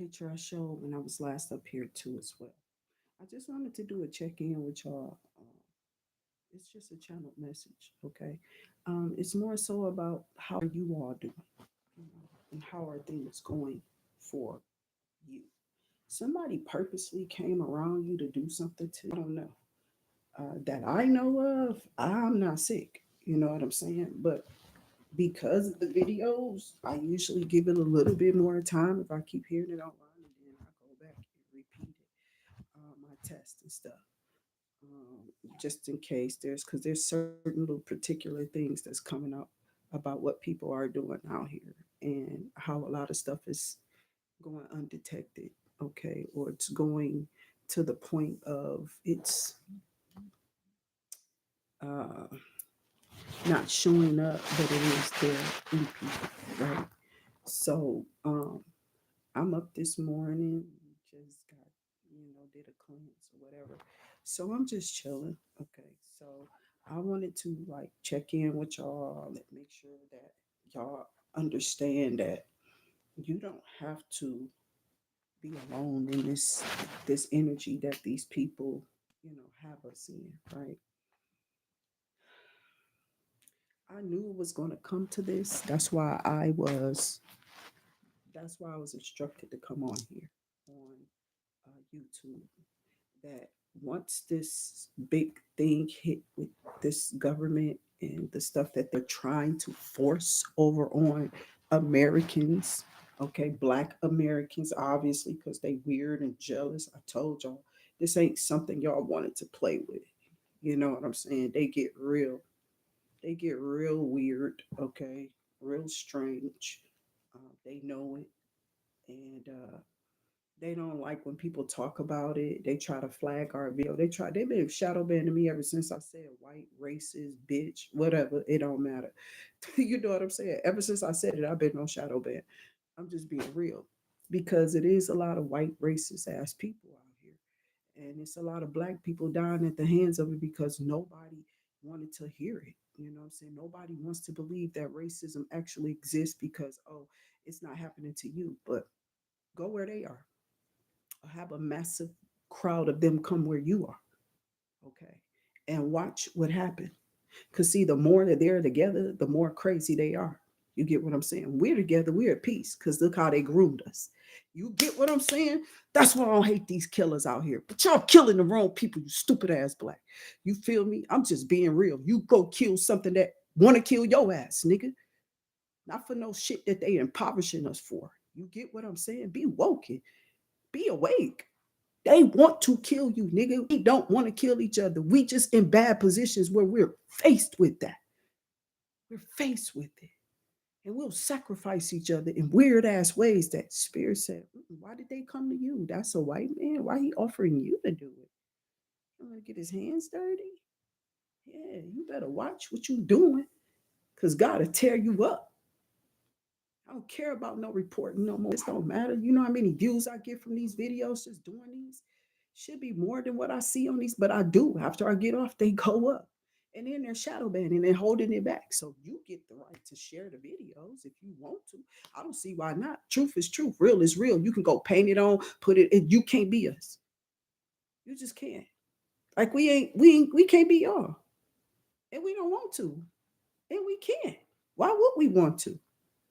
picture I showed when I was last up here too as well. I just wanted to do a check-in with y'all. It's just a channel message, okay? It's more so about how you all doing, and how are things going for you. Somebody purposely came around you to do something to you. I don't know. That I know of, I'm not sick. You know what I'm saying? But because of the videos, I usually give it a little bit more time if I keep hearing it online, and then I go back and repeat it, my test and stuff, just in case because there's certain little particular things that's coming up about what people are doing out here and how a lot of stuff is going undetected, okay, or it's going to the point of it's uh, not showing up, but it is there in people, right? So I'm up this morning, just got, did a cleanse or whatever. So I'm just chilling. Okay. So I wanted to like check in with y'all and make sure that y'all understand that you don't have to be alone in this energy that these people, have us in, right? I knew it was going to come to this. That's why I was instructed to come on here on YouTube. That once this big thing hit with this government and the stuff that they're trying to force over on Americans, okay, Black Americans, obviously, because they weird and jealous. I told y'all this ain't something y'all wanted to play with. You know what I'm saying? They get real weird, okay, real strange. They know it, and they don't like when people talk about it. They try to flag our video. They've been shadow banning me ever since I said white, racist, bitch, whatever. It don't matter. You know what I'm saying? Ever since I said it, I've been on shadow ban. I'm just being real. Because it is a lot of white racist ass people out here. And it's a lot of black people dying at the hands of it because nobody wanted to hear it. You know what I'm saying? Nobody wants to believe that racism actually exists because, oh, it's not happening to you. But go where they are, have a massive crowd of them come where you are, okay, and watch what happens. Because, see, the more that they're together, the more crazy they are. You get what I'm saying? We're together, we're at peace, because look how they groomed us. You get what I'm saying? That's why I don't hate these killers out here. But y'all killing the wrong people, you stupid ass black. You feel me? I'm just being real. You go kill something that want to kill your ass, nigga. Not for no shit that they impoverishing us for. You get what I'm saying? Be woke. Be awake. They want to kill you, nigga. We don't want to kill each other. We just in bad positions where we're faced with that. We're faced with it. And we'll sacrifice each other in weird ass ways that spirit said, why did they come to you? That's a white man. Why he offering you to do it? You want to get his hands dirty? Yeah, you better watch what you doing because God will tear you up. I don't care about no reporting no more. This don't matter. You know how many views I get from these videos just doing these? Should be more than what I see on these, but I do. After I get off, they go up. And then they're shadow banning and holding it back. So you get the right to share the videos if you want to. I don't see why not. Truth is truth. Real is real. You can go paint it on, put it, and you can't be us. You just can't. Like we can't be y'all. And we don't want to. And we can't. Why would we want to?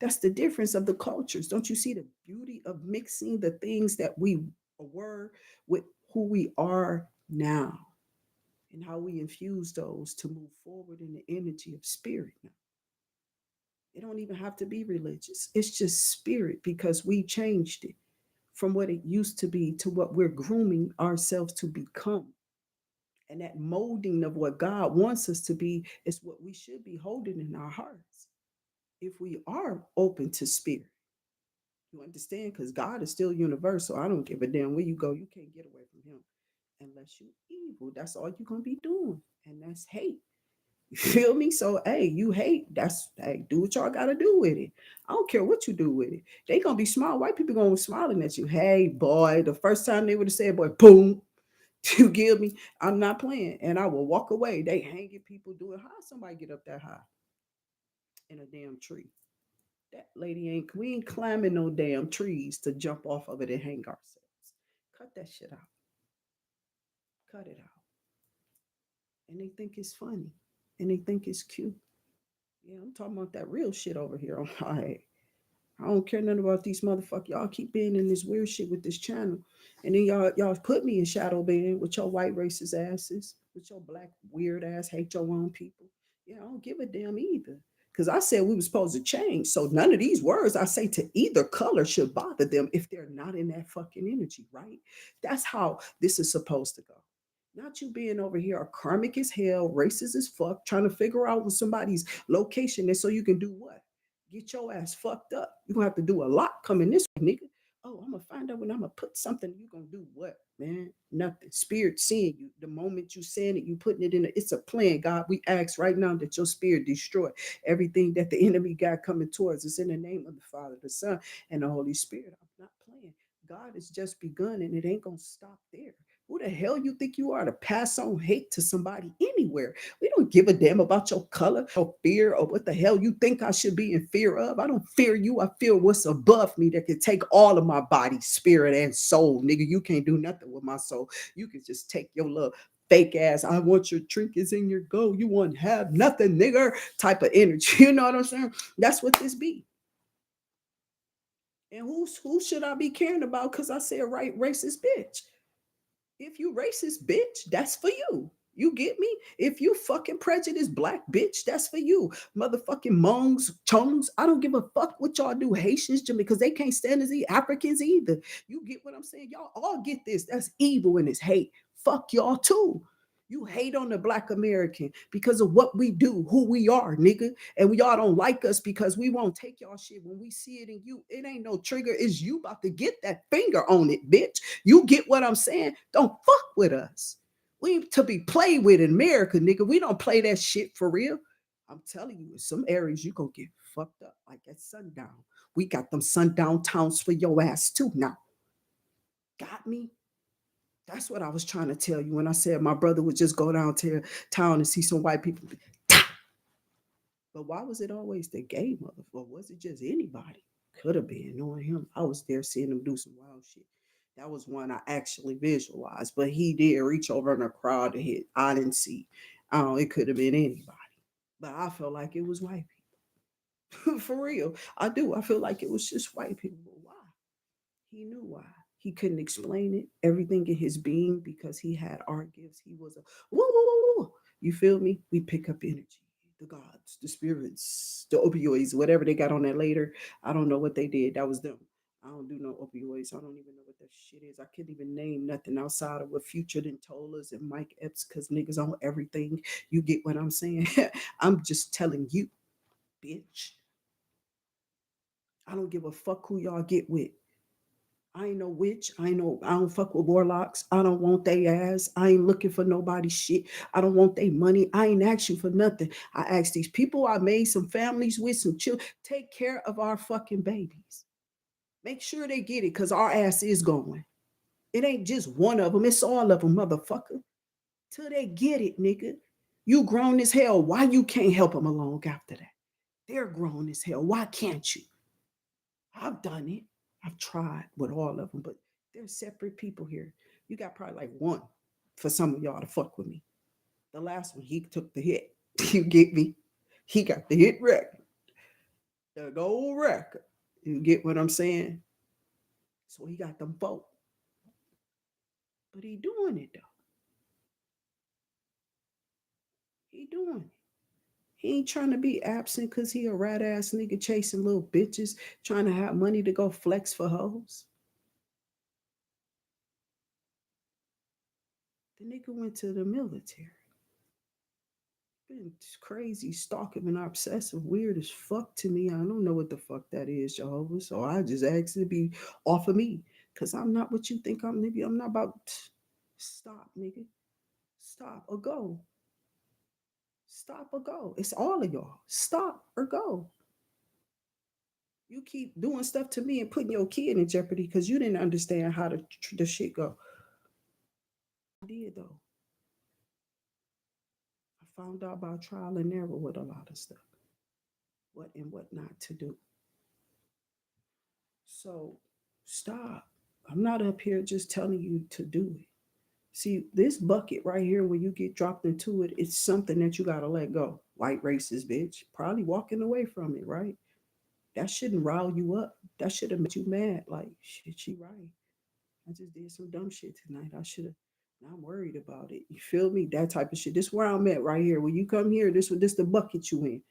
That's the difference of the cultures. Don't you see the beauty of mixing the things that we were with who we are now and how we infuse those to move forward in the energy of spirit now? It don't even have to be religious. It's just spirit because we changed it from what it used to be to what we're grooming ourselves to become. And that molding of what God wants us to be is what we should be holding in our hearts if we are open to spirit. You understand? Because God is still universal. I don't give a damn where you go. You can't get away from him unless you evil. That's all you're gonna be doing. And that's hate. You feel me? So hey, you hate. That's hey, do what y'all gotta do with it. I don't care what you do with it. They gonna be smile. White people gonna be smiling at you. Hey boy, the first time they would have said, boy, boom. You give me, I'm not playing. And I will walk away. They hanging people doing how somebody get up that high in a damn tree. That lady ain't, we ain't climbing no damn trees to jump off of it and hang ourselves. Cut that shit out. Cut it out. And they think it's funny. And they think it's cute. Yeah, I'm talking about that real shit over here. All right. I don't care nothing about these motherfuckers. Y'all keep being in this weird shit with this channel. And then y'all put me in shadow ban with your white racist asses, with your black weird ass, hate your own people. Yeah, I don't give a damn either. Because I said we were supposed to change. So none of these words I say to either color should bother them if they're not in that fucking energy, right? That's how this is supposed to go. Not you being over here a karmic as hell, racist as fuck, trying to figure out what somebody's location is so you can do what? Get your ass fucked up. You're gonna have to do a lot coming this way, nigga. Oh, I'm gonna find out when I'm gonna put something. You gonna do what, man? Nothing. Spirit seeing you. The moment you saying it, you putting it in. It's a plan, God. We ask right now that your spirit destroy everything that the enemy got coming towards us in the name of the Father, the Son, and the Holy Spirit. I'm not playing. God has just begun, and it ain't gonna stop there. Who the hell you think you are to pass on hate to somebody anywhere? We don't give a damn about your color or fear or what the hell you think I should be in fear of. I don't fear you. I fear what's above me that can take all of my body, spirit, and soul. Nigga, you can't do nothing with my soul. You can just take your little fake ass, I want your trinkets in your go. You want to have nothing, nigger, type of energy. You know what I'm saying? That's what this be. And who should I be caring about? Because I said right racist bitch. If you racist bitch, that's for you. You get me? If you fucking prejudiced black bitch, that's for you. Motherfucking Mongs, Chongs, I don't give a fuck what y'all do, Haitians, because they can't stand as Africans either. You get what I'm saying? Y'all all get this. That's evil and it's hate. Fuck y'all too. You hate on the black American because of what we do, who we are, nigga. And we all don't like us because we won't take y'all shit when we see it in you. It ain't no trigger. It's you about to get that finger on it, bitch. You get what I'm saying? Don't fuck with us. We to be played with in America, nigga. We don't play that shit for real. I'm telling you, in some areas you gonna get fucked up like at sundown. We got them sundown towns for your ass too now. Got me? That's what I was trying to tell you when I said my brother would just go down to town and see some white people. But why was it always the gay motherfucker? Or was it just anybody? Could have been knowing him. I was there seeing him do some wild shit. That was one I actually visualized, but he did reach over in the crowd to hit. I didn't see. It could have been anybody, but I felt like it was white people. For real, I do. I feel like it was just white people. But why? He knew why. He couldn't explain it. Everything in his being, because he had our gifts. He was a woo, woo, woo, woo. You feel me? We pick up energy. The gods, the spirits, the opioids, whatever they got on that later. I don't know what they did. That was them. I don't do no opioids. I don't even know what that shit is. I couldn't even name nothing outside of what Future done told us and Mike Epps, because niggas on everything. You get what I'm saying? I'm just telling you, bitch. I don't give a fuck who y'all get with. I ain't no witch. I ain't no. I don't fuck with warlocks. I don't want they ass. I ain't looking for nobody's shit. I don't want they money. I ain't ask you for nothing. I asked these people I made some families with, some children. Take care of our fucking babies. Make sure they get it, cause our ass is going. It ain't just one of them. It's all of them, motherfucker. Till they get it, nigga. You grown as hell. Why you can't help them along after that? They're grown as hell. Why can't you? I've done it. I've tried with all of them, but they're separate people here. You got probably like one for some of y'all to fuck with me. The last one, he took the hit. You get me? He got the hit record, the gold record. You get what I'm saying? So he got them both. But he doing it though. He doing it. He ain't trying to be absent because he a rat ass nigga chasing little bitches, trying to have money to go flex for hoes. The nigga went to the military. Been crazy, stalking and obsessive, weird as fuck to me. I don't know what the fuck that is, Jehovah. So I just asked it to be off of me. Cause I'm not what you think I'm, nigga. I'm not about stop, nigga. Stop or go. Stop or go. It's all of y'all. Stop or go. You keep doing stuff to me and putting your kid in jeopardy because you didn't understand how the shit go. I did though. I found out about trial and error with a lot of stuff. What and what not to do. So stop. I'm not up here just telling you to do it. See, this bucket right here, when you get dropped into it, it's something that you got to let go. White racist bitch. Probably walking away from it, right? That shouldn't rile you up. That should have made you mad. Like, shit, she right. I just did some dumb shit tonight. I should have. Now I'm worried about it. You feel me? That type of shit. This where I'm at right here. When you come here, this the bucket you in.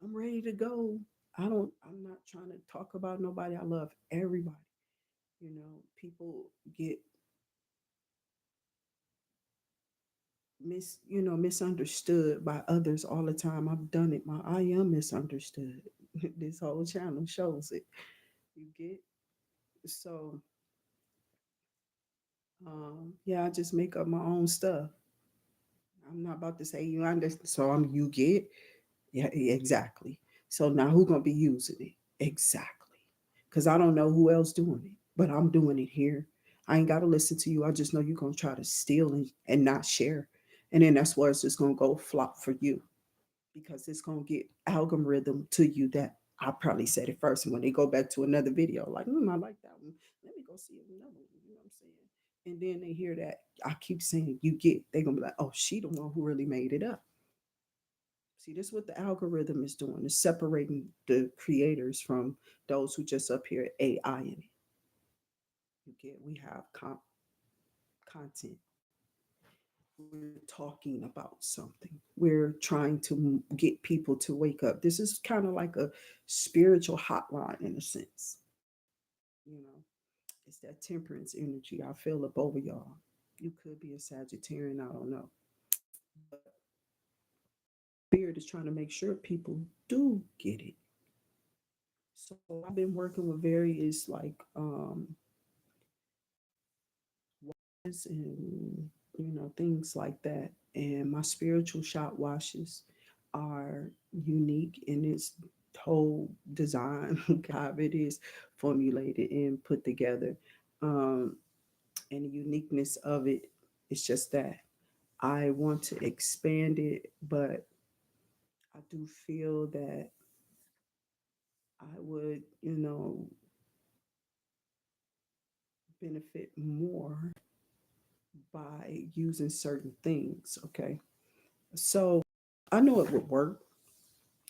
I'm ready to go. I'm not trying to talk about nobody. I love everybody. People get misunderstood by others all the time. I've done it. I am misunderstood. This whole channel shows it. You get so yeah, I just make up my own stuff. I'm not about to say you understand. So you get. Yeah, exactly. So now who gonna be using it? Exactly. Cause I don't know who else doing it, but I'm doing it here. I ain't gotta listen to you. I just know you're gonna try to steal and not share. And then that's where it's just gonna go flop for you because it's gonna get algorithm to you that I probably said it first. And when they go back to another video, like, I like that one. Let me go see another one. You know what I'm saying? And then they hear that I keep saying you get, they're gonna be like, oh, she the one who really made it up. See, this is what the algorithm is doing. Is separating the creators from those who just up here AI in it. You get, we have content. We're talking about something. We're trying to get people to wake up. This is kind of like a spiritual hotline in a sense. You know, it's that temperance energy. I feel up over y'all. You could be a Sagittarian. I don't know. But Spirit is trying to make sure people do get it. So I've been working with various like and things like that. And my spiritual shot washes are unique in its whole design, how it is formulated and put together. Um, and the uniqueness of it is just that I want to expand it, but I do feel that I would, benefit more by using certain things. Okay. So I know it would work.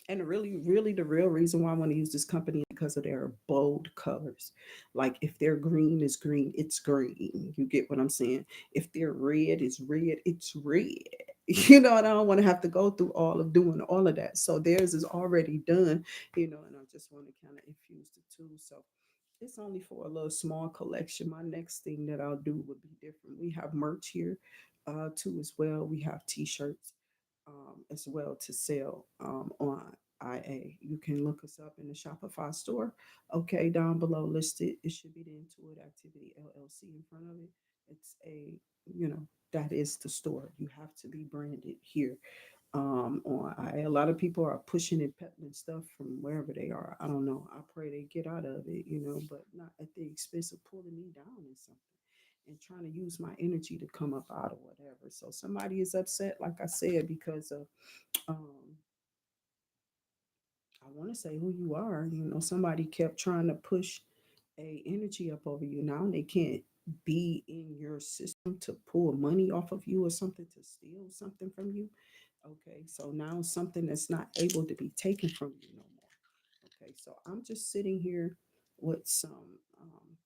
And really, really, the real reason why I want to use this company is because of their bold colors. Like if their green is green, it's green. You get what I'm saying? If their red is red, it's red. And I don't want to have to go through all of doing all of that. So theirs is already done, and I just want to kind of infuse the two. So it's only for a little small collection. My next thing that I'll do would be different. We have merch here too as well. We have t-shirts as well to sell on IA. You can look us up in the Shopify store. Okay, down below listed. It should be the Intuit Activity LLC in front of it. It's that is the store. You have to be branded here on I. A lot of people are pushing and peddling stuff from wherever they are. I don't know. I pray they get out of it, but not at the expense of pulling me down in something and trying to use my energy to come up out of whatever. So somebody is upset, like I said, because of um I want to say who you are. Somebody kept trying to push a energy up over you. Now they can't be in your system to pull money off of you or something to steal something from you. Okay, so now something that's not able to be taken from you no more. Okay, so I'm just sitting here with some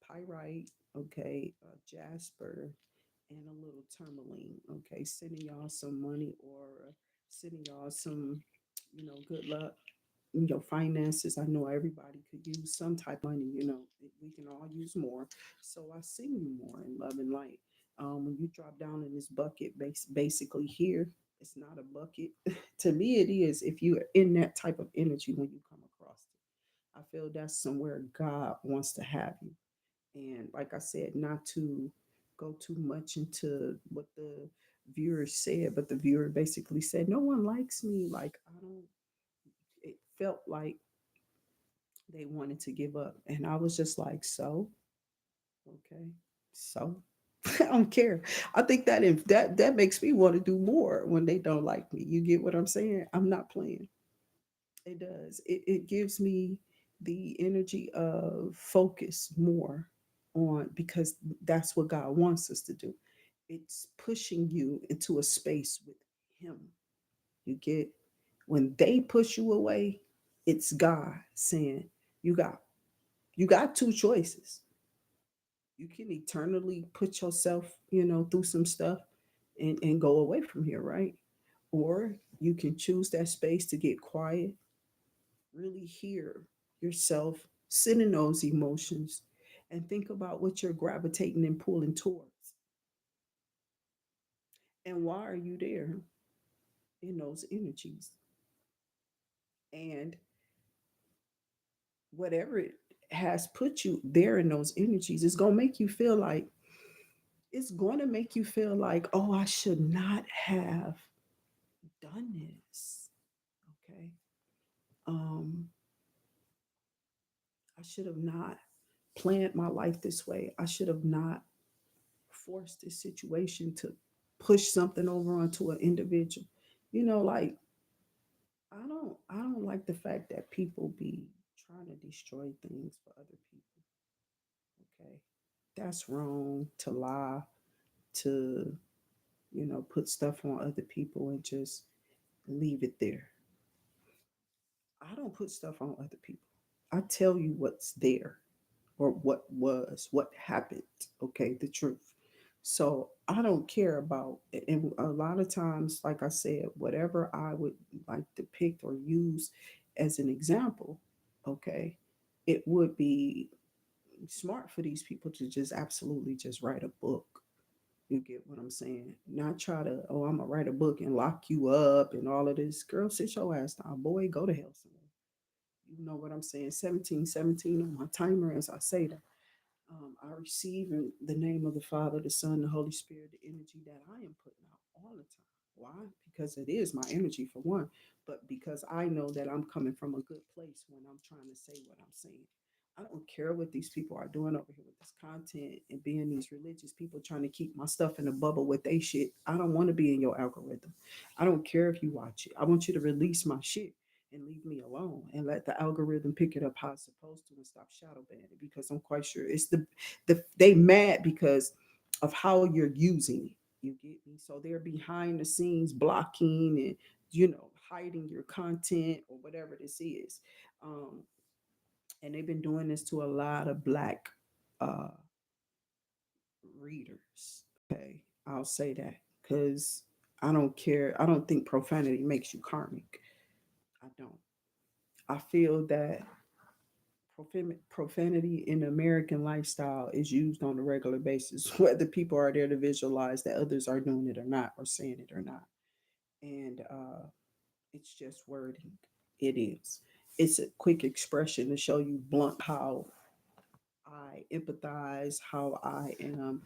pyrite, okay, jasper, and a little tourmaline. Okay, sending y'all some money or sending y'all some, good luck in your finances. I know everybody could use some type of money, we can all use more. So I send you more in love and light. When you drop down in this bucket, basically here, it's not a bucket. To me, it is if you're in that type of energy when you come across it. I feel that's somewhere God wants to have you. And like I said, not to go too much into what the viewer said, but the viewer basically said, no one likes me. Like, I don't, it felt like they wanted to give up. And I was just like, so, okay, so I don't care. I think that if that makes me want to do more when they don't like me. You get what I'm saying? I'm not playing. It does. It gives me the energy of focus more on, because that's what God wants us to do. It's pushing you into a space with Him. You get, when they push you away, it's God saying, you got you got two choices. You can eternally put yourself, through some stuff and go away from here, right? Or you can choose that space to get quiet, really hear yourself, sit in those emotions, and think about what you're gravitating and pulling towards. And why are you there in those energies? And whatever it has put you there in those energies, it's going to make you feel like, oh, I should not have done this. Okay. Um, I should have not planned my life this way. I should have not forced this situation to push something over onto an individual. Like, I don't like the fact that people be trying to destroy things for other people. Okay. That's wrong to lie, to, put stuff on other people and just leave it there. I don't put stuff on other people. I tell you what's there, or what happened. Okay, the truth. So I don't care about, and a lot of times, like I said, whatever I would like depict or use as an example, okay, it would be smart for these people to just absolutely just write a book. You get what I'm saying? Not try to, oh, I'm gonna write a book and lock you up and all of this. Girl, sit your ass down. Boy, go to hell somewhere. You know what I'm saying? 1717 on my timer as I say that. I receive in the name of the Father, the Son, the Holy Spirit, the energy that I am putting out all the time. Why? Because it is my energy for one, but because I know that I'm coming from a good place when I'm trying to say what I'm saying. I don't care what these people are doing over here with this content and being these religious people trying to keep my stuff in a bubble with they shit. I don't want to be in your algorithm. I don't care if you watch it. I want you to release my shit and leave me alone and let the algorithm pick it up how it's supposed to and stop shadow banning, because I'm quite sure it's they mad because of how you're using it. You get me? So they're behind the scenes blocking and, hiding your content or whatever this is. Um, and they've been doing this to a lot of black uh, readers. Okay, I'll say that because I don't care. I don't think profanity makes you karmic. I don't. I feel that profanity in the American lifestyle is used on a regular basis, whether people are there to visualize that others are doing it or not, or saying it or not. And it's just wording. It is. It's a quick expression to show you blunt how I empathize, how I am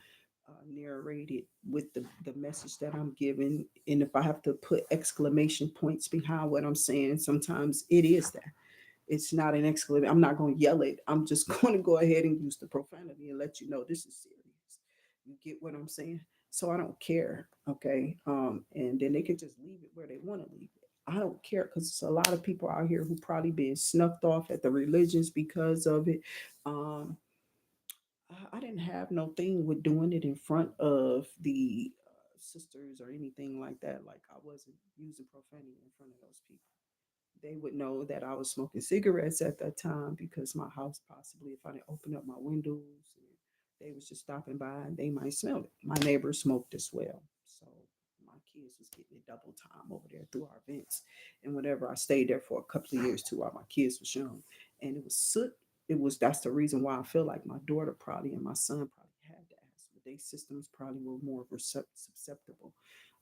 narrated with the message that I'm giving. And if I have to put exclamation points behind what I'm saying, sometimes it is that. It's not an exclamation. I'm not going to yell it. I'm just going to go ahead and use the profanity and let you know this is serious. You get what I'm saying? So I don't care. Okay. And then they could just leave it where they want to leave it. I don't care because there's a lot of people out here who probably been snuffed off at the religions because of it. Um, I didn't have no thing with doing it in front of the sisters or anything like that. Like I wasn't using profanity in front of those people. They would know that I was smoking cigarettes at that time because my house possibly, if I didn't open up my windows, and they was just stopping by and they might smell it. My neighbor smoked as well. So my kids was getting it double time over there through our vents. And whenever I stayed there for a couple of years too while my kids was young. And it was soot. That's the reason why I feel like my daughter probably and my son probably had the asthma. Their systems probably were more susceptible.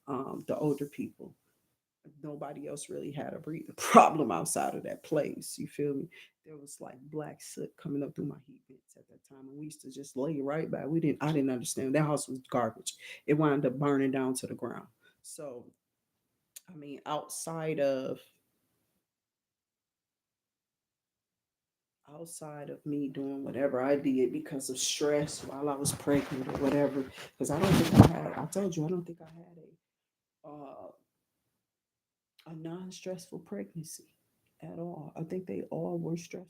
The older people, nobody else really had a breathing problem outside of that place. You feel me? There was like black soot coming up through my heat vents at that time, and we used to just lay right by. I didn't understand. That house was garbage. It wound up burning down to the ground. So, I mean, outside of me doing whatever I did because of stress while I was pregnant or whatever, because I don't think I had. I told you I don't think I had a non-stressful pregnancy at all. I think they all were stressful.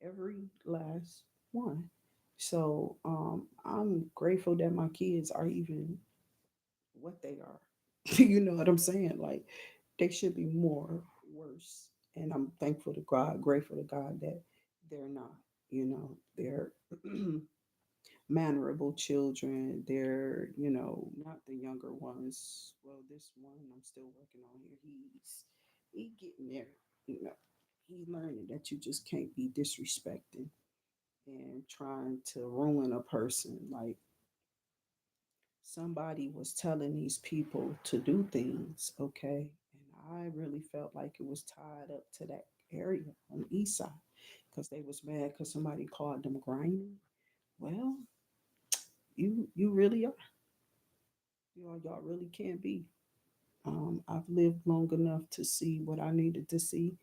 every last one. So I'm grateful that my kids are even what they are. You know what I'm saying? Like they should be more worse. And I'm thankful to God, grateful to God that they're not. You know, they're mannerable children. They're, not the younger ones. Well, this one I'm still working on here. He getting there, you know. He learning that you just can't be disrespecting and trying to ruin a person. Like somebody was telling these people to do things, okay? And I really felt like it was tied up to that area on the east side because they was mad because somebody called them grimy. Well, you really are. Y'all really can't be. I've lived long enough to see what I needed to see,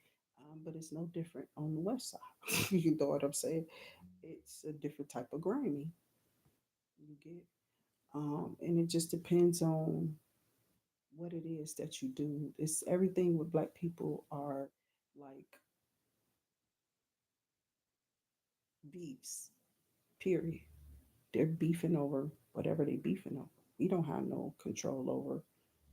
but it's no different on the west side. You know what I'm saying? It's a different type of grimy. You get, and it just depends on what it is that you do. It's everything with black people are like beefs. Period. They're beefing over whatever they beefing over. We don't have no control over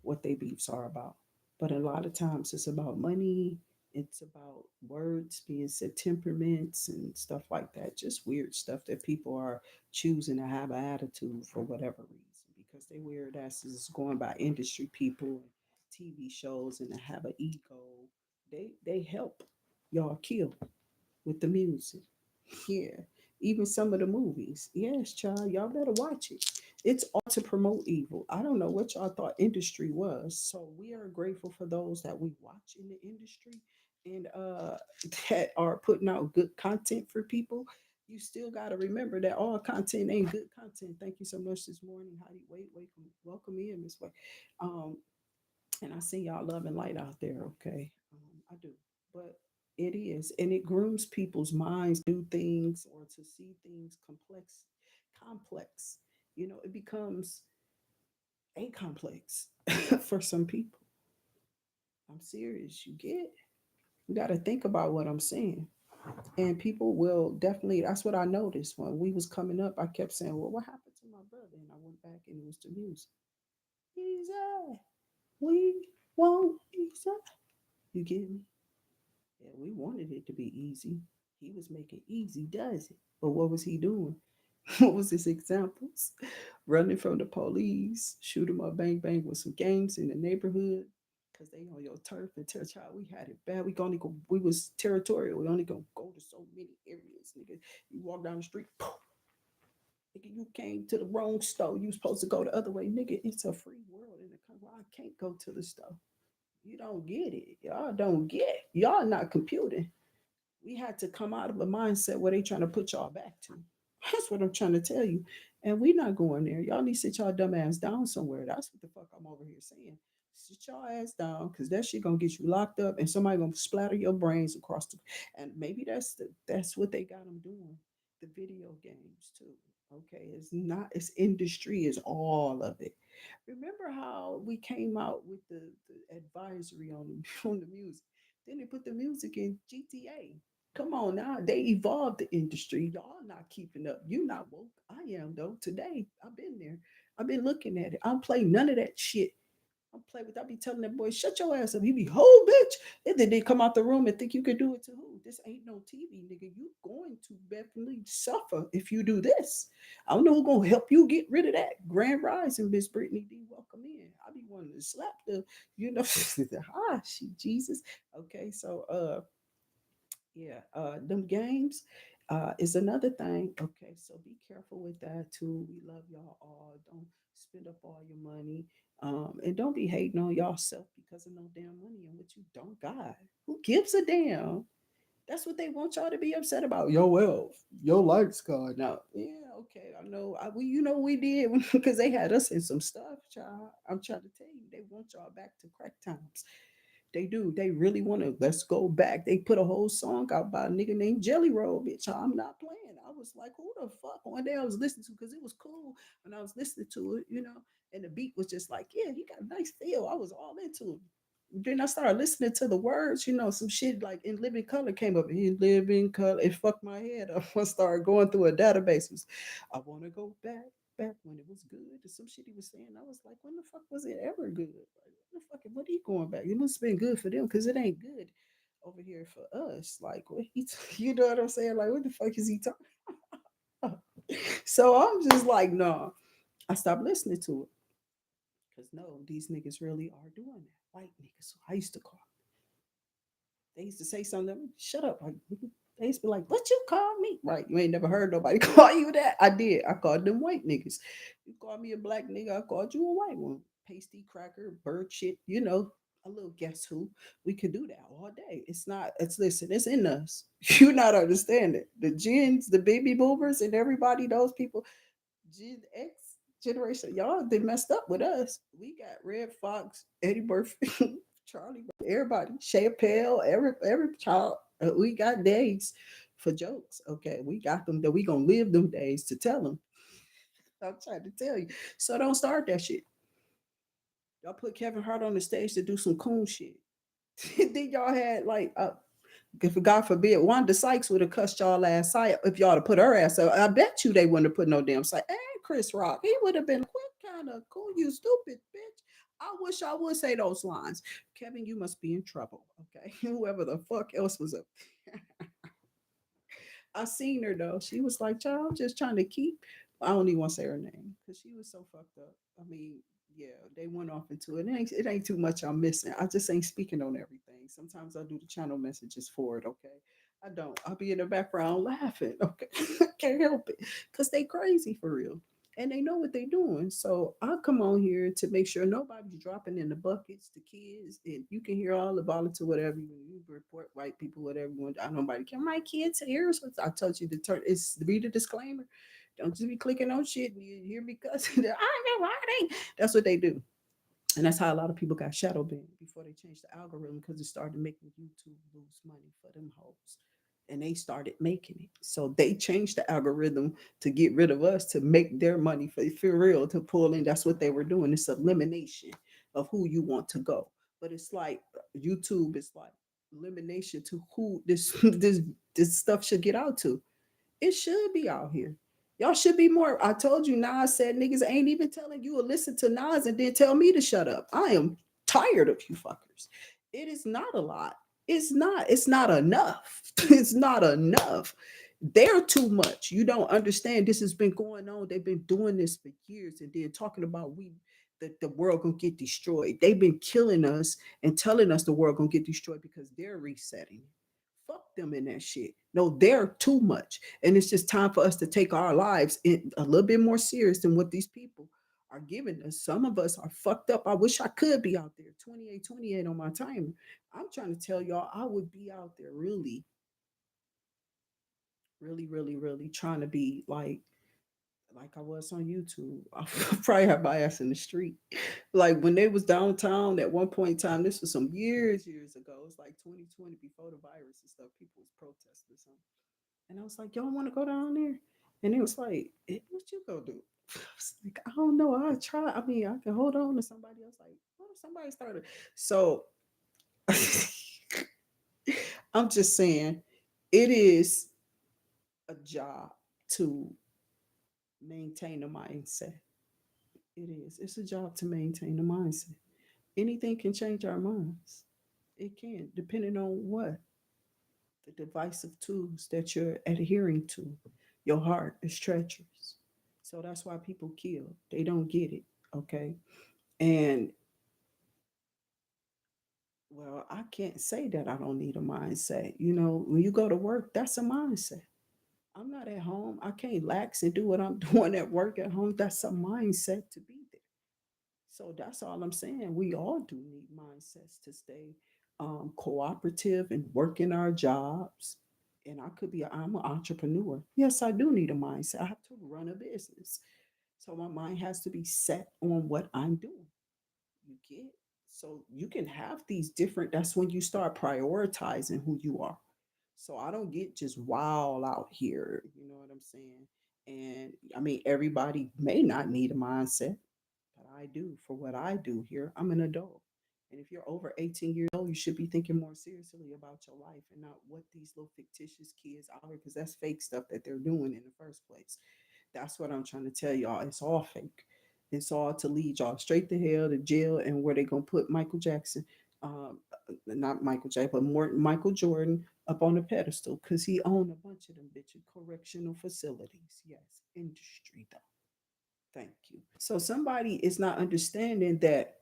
what they beefs are about. But a lot of times it's about money, it's about words being said, temperaments and stuff like that. Just weird stuff that people are choosing to have an attitude for whatever reason because they weird asses going by industry people and TV shows and to have an ego. They help y'all kill with the music. Yeah. Even some of the movies. Yes, child, y'all better watch it. It's all to promote evil. I don't know what y'all thought industry was. So we are grateful for those that we watch in the industry and that are putting out good content for people. You still gotta remember that all content ain't good content. Thank you so much this morning, Heidi. Welcome in, Miss Way. Um, and I see y'all love and light out there, okay? I do. But it is, and it grooms people's minds, do things or to see things complex. It becomes a complex for some people. I'm serious. You got to think about what I'm saying. And people will definitely, that's what I noticed when we was coming up. I kept saying, well, what happened to my brother? And I went back and it was the music. Easy. We won't easy. You get me? Yeah, we wanted it to be easy. He was making easy does it. But what was he doing? What was his examples? Running from the police, shoot 'em up, bang bang with some gangs in the neighborhood. Cause they on your turf and tell child we had it bad. We only go we was territorial. We only gonna go to so many areas, nigga. You walk down the street, poof, nigga, you came to the wrong store. You supposed to go the other way. Nigga, it's a free world in the country. I can't go to the store. You don't get it. Y'all don't get. Y'all not computing. We had to come out of a mindset where they trying to put y'all back to. That's what I'm trying to tell you. And we not going there. Y'all need to sit y'all dumb ass down somewhere. That's what the fuck I'm over here saying. Sit y'all ass down because that shit gonna get you locked up and somebody gonna splatter your brains across the and maybe that's what they got them doing. The video games too. Okay. It's not it's industry is all of it. Remember how we came out with the advisory on the on the music? Then they put the music in GTA. Come on now, they evolved the industry. Y'all not keeping up. You not woke. I am though. Today, I've been there. I've been looking at it. I don't play none of that shit. I'm play with. I be telling that boy, shut your ass up. He be whole bitch, and then they come out the room and think you could do it to who? This ain't no TV, nigga. You going to definitely suffer if you do this. I don't know who gonna help you get rid of that. Grand Rising, Miss Brittany D. Welcome in. I be wanting to slap the, she Jesus. Okay, so yeah, them games is another thing. Okay, so be careful with that too. We love y'all all. Don't spend up all your money. And don't be hating on yourself because of no damn money and what you don't got. Who gives a damn? That's what they want y'all to be upset about. Your wealth, your lights gone out. Yeah, okay, I know. We did because they had us in some stuff, child. I'm trying to tell you, they want y'all back to crack times. They do. They really want to. Let's go back. They put a whole song out by a nigga named Jelly Roll, bitch. I'm not playing. I was like, who the fuck? One day I was listening to because it was cool when I was listening to it, and the beat was just like, yeah, he got a nice feel. I was all into it. then I started listening to the words, some shit like In Living Color came up. In Living Color, it fucked my head up. I started going through a database. I want to go back when it was good. To some shit he was saying. I was like, when the fuck was it ever good? Like, what are you going back? It must have been good for them because it ain't good over here for us. Like, you know what I'm saying? Like, what the fuck is he talking about? So I'm just like, no. I stopped listening to it because no, these niggas really are doing that. White niggas. I used to call. They used to say something. Shut up. Like, they used to be like, "What you call me?" Right? You ain't never heard nobody call you that. I did. I called them white niggas. You called me a black nigga. I called you a white one. Pasty cracker, bird shit. A little guess who. We could do that all day. It's not. It's listen. It's in us. You not understanding the gens, the baby boomers, and everybody. Those people. Gen X generation. Y'all, they messed up with us. We got Red Fox, Eddie Murphy, Charlie, everybody, Chappelle, every child. We got days for jokes. Okay, we got them. That we gonna live them days to tell them. I'm trying to tell you. So don't start that shit. Y'all put Kevin Hart on the stage to do some cool shit. Then y'all had like if God forbid, Wanda Sykes would have cussed y'all ass out if y'all had put her ass up. I bet you they wouldn't have put no damn site. And Chris Rock, he would have been what kind of cool, you stupid bitch. I wish I would say those lines. Kevin, you must be in trouble. Okay. Whoever the fuck else was up. I seen her though. She was like, child, I'm just trying to keep. I don't even want to say her name because she was so fucked up. I mean, yeah, they went off into it. It ain't too much I'm missing. I just ain't speaking on everything. Sometimes I do the channel messages for it. Okay, I don't. I'll be in the background laughing. Okay, I can't help it because they crazy for real. And they know what they're doing. So I'll come on here to make sure nobody's dropping in the buckets, the kids, and you can hear all the volunteer, whatever you report, white people, whatever you want. I nobody care. My kids, here's what I told you to turn. It's read the disclaimer. Don't just be clicking on shit and you hear me cussing. I know why they. That's what they do. And that's how a lot of people got shadow banned before they changed the algorithm because it started making YouTube lose money for them hoes. And they started making it. So they changed the algorithm to get rid of us to make their money for real to pull in. That's what they were doing. It's elimination of who you want to go. But it's like YouTube is like elimination to who this stuff should get out to. It should be out here. Y'all should be more. I told you, Nas said niggas ain't even telling you to listen to Nas and then tell me to shut up. I am tired of you fuckers. It is not a lot. It's not. It's not enough. It's not enough. They're too much. You don't understand. This has been going on. They've been doing this for years and then talking about that the world gonna get destroyed. They've been killing us and telling us the world gonna get destroyed because they're resetting. Fuck them in that shit. No, they're too much. And it's just time for us to take our lives in a little bit more serious than what these people are giving us. Some of us are fucked up. I wish I could be out there. 28, 28 on my timer. I'm trying to tell y'all, I would be out there really, really, really, really trying to be like I was on YouTube. I probably have my ass in the street. Like when they was downtown at one point in time, this was some years ago. It was like 2020 before the virus and stuff. People was protesting something. And I was like, y'all want to go down there? And it was like, what you go do? I was like, I don't know. I'll try. I mean, I can hold on to somebody else. Like, what if somebody started? So I'm just saying, it is a job to maintain a mindset. It is. It's a job to maintain a mindset. Anything can change our minds. It can, depending on what the divisive tools that you're adhering to. Your heart is treacherous. So that's why people kill. They don't get it. Okay. And well, I can't say that I don't need a mindset. When you go to work, that's a mindset. I'm not at home. I can't lax and do what I'm doing at work at home. That's a mindset to be there. So that's all I'm saying. We all do need mindsets to stay cooperative and work in our jobs. And I'm an entrepreneur. Yes, I do need a mindset. I have to run a business. So my mind has to be set on what I'm doing. You get? So you can have these different, that's when you start prioritizing who you are. So I don't get just wild out here. You know what I'm saying? And I mean, everybody may not need a mindset, but I do for what I do here. I'm an adult And if you're over 18 years old, you should be thinking more seriously about your life and not what these little fictitious kids out here, because that's fake stuff that they're doing in the first place. That's what I'm trying to tell y'all. It's all fake. It's all to lead y'all straight to hell, to jail, and where they gonna put Michael Jackson, not Michael Jackson, but more Michael Jordan up on the pedestal because he owned a bunch of them bitches. Correctional facilities, yes, industry though. Thank you. So somebody is not understanding that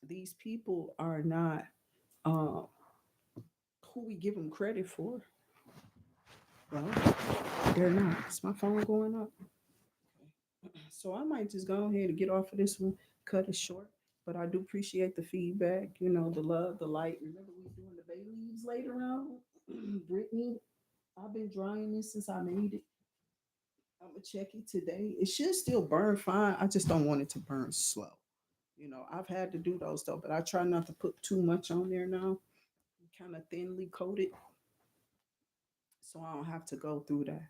these people are not uh, who we give them credit for. Well, they're not. Is my phone going up? So I might just go ahead and get off of this one, cut it short. But I do appreciate the feedback, the love, the light. Remember, we doing the bay leaves later on. Brittany, I've been drying this since I made it. I'm gonna check it today. It should still burn fine. I just don't want it to burn slow. I've had to do those though, but I try not to put too much on there now. Kind of thinly coated, so I don't have to go through that.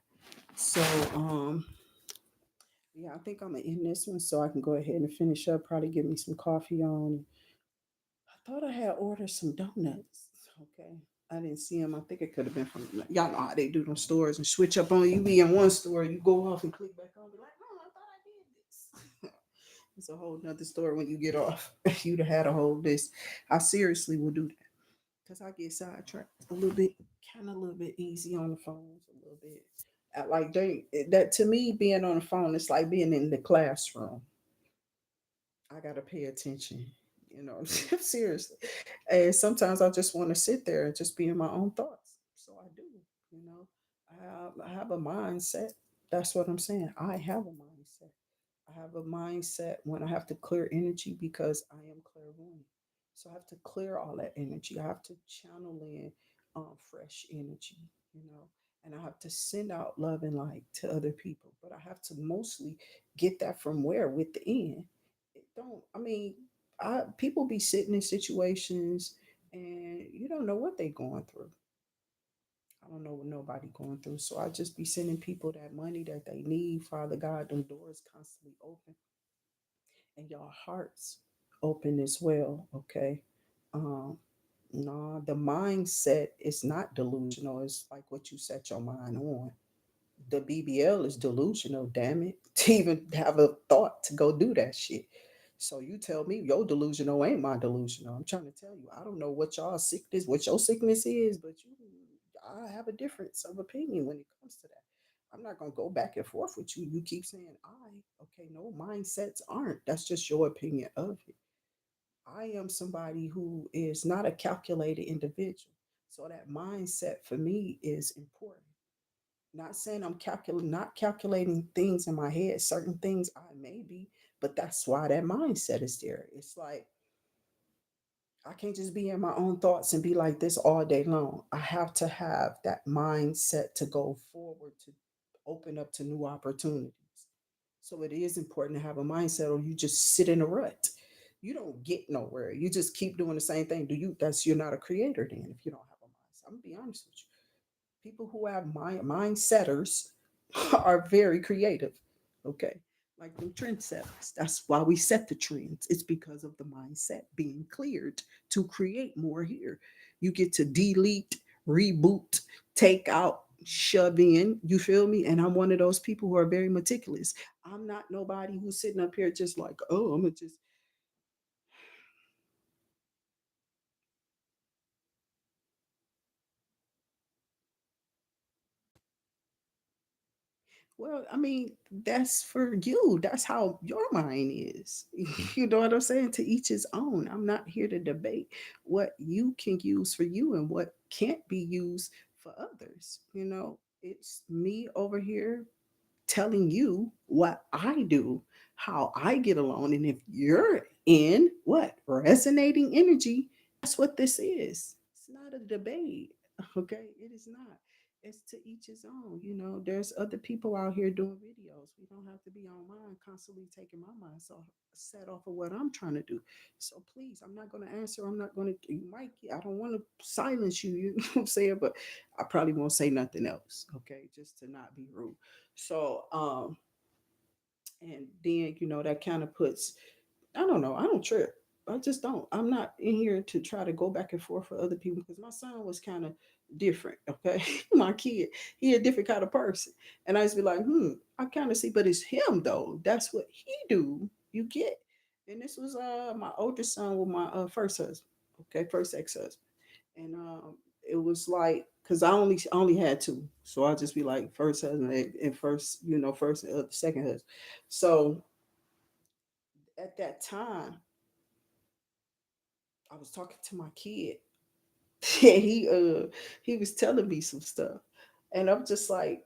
So, yeah, I think I'm gonna end this one so I can go ahead and finish up. Probably get me some coffee on. I thought I had ordered some donuts. Okay. I didn't see them. I think it could have been from y'all know how they do them stores and switch up on you. Be in one store, you go off and click back on. Be like, oh, I thought I did this. It's a whole nother story when you get off. You'd have had a whole list. I seriously will do that because I get sidetracked a little bit, kind of a little bit easy on the phones, a little bit. Like that to me, being on the phone, it's like being in the classroom. I gotta pay attention. Seriously. And sometimes I just want to sit there and just be in my own thoughts. So I do. You know, I have a mindset. That's what I'm saying. I have a mindset. I have a mindset when I have to clear energy because I am clairvoyant. So I have to clear all that energy. I have to channel in fresh energy, and I have to send out love and light to other people. But I have to mostly get that from where? Within. It don't, I mean, people be sitting in situations and you don't know what they're going through. I don't know what nobody going through. So I just be sending people that money that they need. Father God, them doors constantly open and your hearts open as well. Okay. Um, no, the mindset is not delusional. It's like what you set your mind on. The BBL is delusional, damn it, to even have a thought to go do that shit. So you tell me your delusional ain't my delusional. I'm trying to tell you, I don't know what your sickness is, but I have a difference of opinion when it comes to that. I'm not gonna go back and forth with you. You keep saying okay, no, mindsets aren't. That's just your opinion of it. I am somebody who is not a calculated individual. So that mindset for me is important. Not saying I'm not calculating things in my head. Certain things I may be, but that's why that mindset is there. It's like I can't just be in my own thoughts and be like this all day long. I have to have that mindset to go forward, to open up to new opportunities. So it is important to have a mindset, or you just sit in a rut. You don't get nowhere. You just keep doing the same thing. You're not a creator then if you don't have a mindset. I'm gonna be honest with you. People who have mindsetters are very creative. Okay. Like the trendsetters. That's why we set the trends. It's because of the mindset being cleared to create more here. You get to delete, reboot, take out, shove in. You feel me? And I'm one of those people who are very meticulous. I'm not nobody who's sitting up here just like, oh, I'm gonna just. Well, I mean, that's for you. That's how your mind is. You know what I'm saying? To each his own. I'm not here to debate what you can use for you and what can't be used for others. It's me over here telling you what I do, how I get along. And if you're in what? Resonating energy, that's what this is. It's not a debate. Okay. It is not. It's to each his own. There's other people out here doing videos. We don't have to be on mine constantly taking my mind so set off of what I'm trying to do. So please, I'm not going to answer. I'm not going to, you might, I don't want to silence you, you know what I'm saying? But I probably won't say nothing else. Okay. Just to not be rude. So, and then, that kind of puts, I don't know, I don't trip. I just don't. I'm not in here to try to go back and forth for other people because my son was kind of different. Okay, my kid, he a different kind of person, and I just be like, I kind of see, but it's him though. That's what he do. You get, and this was my oldest son with my first husband. Okay, first ex husband, and it was like because I only had two, so I just be like first husband and first, first and second husband. So at that time, I was talking to my kid. And he was telling me some stuff, and I'm just like,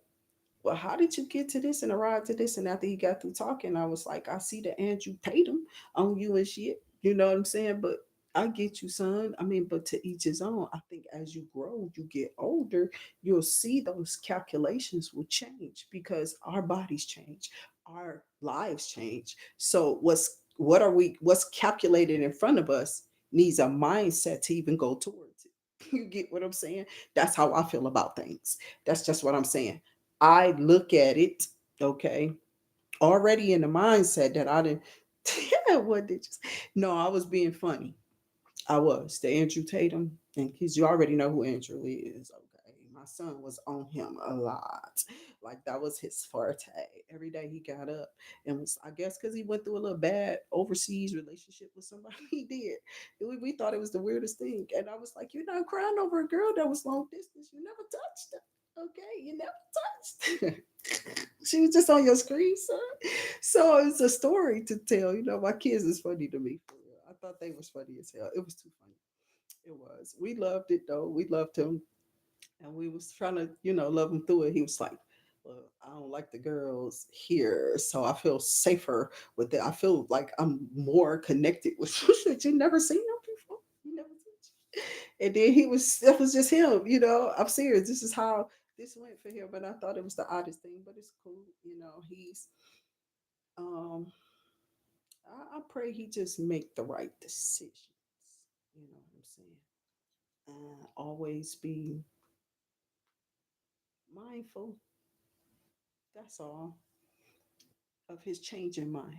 well, how did you get to this and arrive to this? And after he got through talking, I was like, I see the Andrew Tatum on you and shit. You know what I'm saying? But I get you, son. I mean, but to each his own. I think as you grow, you get older, you'll see those calculations will change because our bodies change, our lives change. So what's calculated in front of us needs a mindset to even go towards it. You get what I'm saying? That's how I feel about things. That's just what I'm saying. I look at it, okay, already in the mindset that I didn't. What did you say? No, I was being funny. I was the Andrew Tatum, and because you already know who Andrew is. Okay, my son was on him a lot, like that was his forte. Every day he got up and was, I guess, because he went through a little bad overseas relationship with somebody. He did. We thought it was the weirdest thing, and I was like, "You're not crying over a girl that was long distance. You never touched her. Okay, you never touched her." She was just on your screen, son. So it's a story to tell. My kids is funny to me for real. I thought they was funny as hell. It was too funny. It was. We loved it though. We loved him, and we was trying to, love him through it. He was like, "Well, I don't like the girls here, so I feel safer with it. I feel like I'm more connected with you. Never seen them before. You never seen." And then that was just him. I'm serious. This is how this went for him. But I thought it was the oddest thing. But it's cool. He's um. I pray he just make the right decisions. You know what I'm saying? Always be mindful. That's all of his changing mind.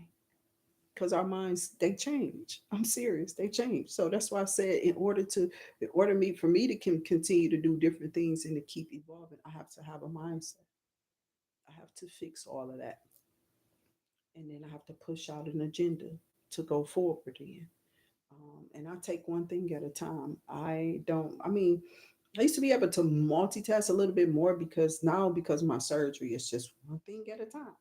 Because our minds, they change. I'm serious, they change. So that's why I said, for me to continue to do different things and to keep evolving, I have to have a mindset. I have to fix all of that, and then I have to push out an agenda to go forward in. And I take one thing at a time. I don't. I mean, I used to be able to multitask a little bit more because of my surgery, it's just one thing at a time.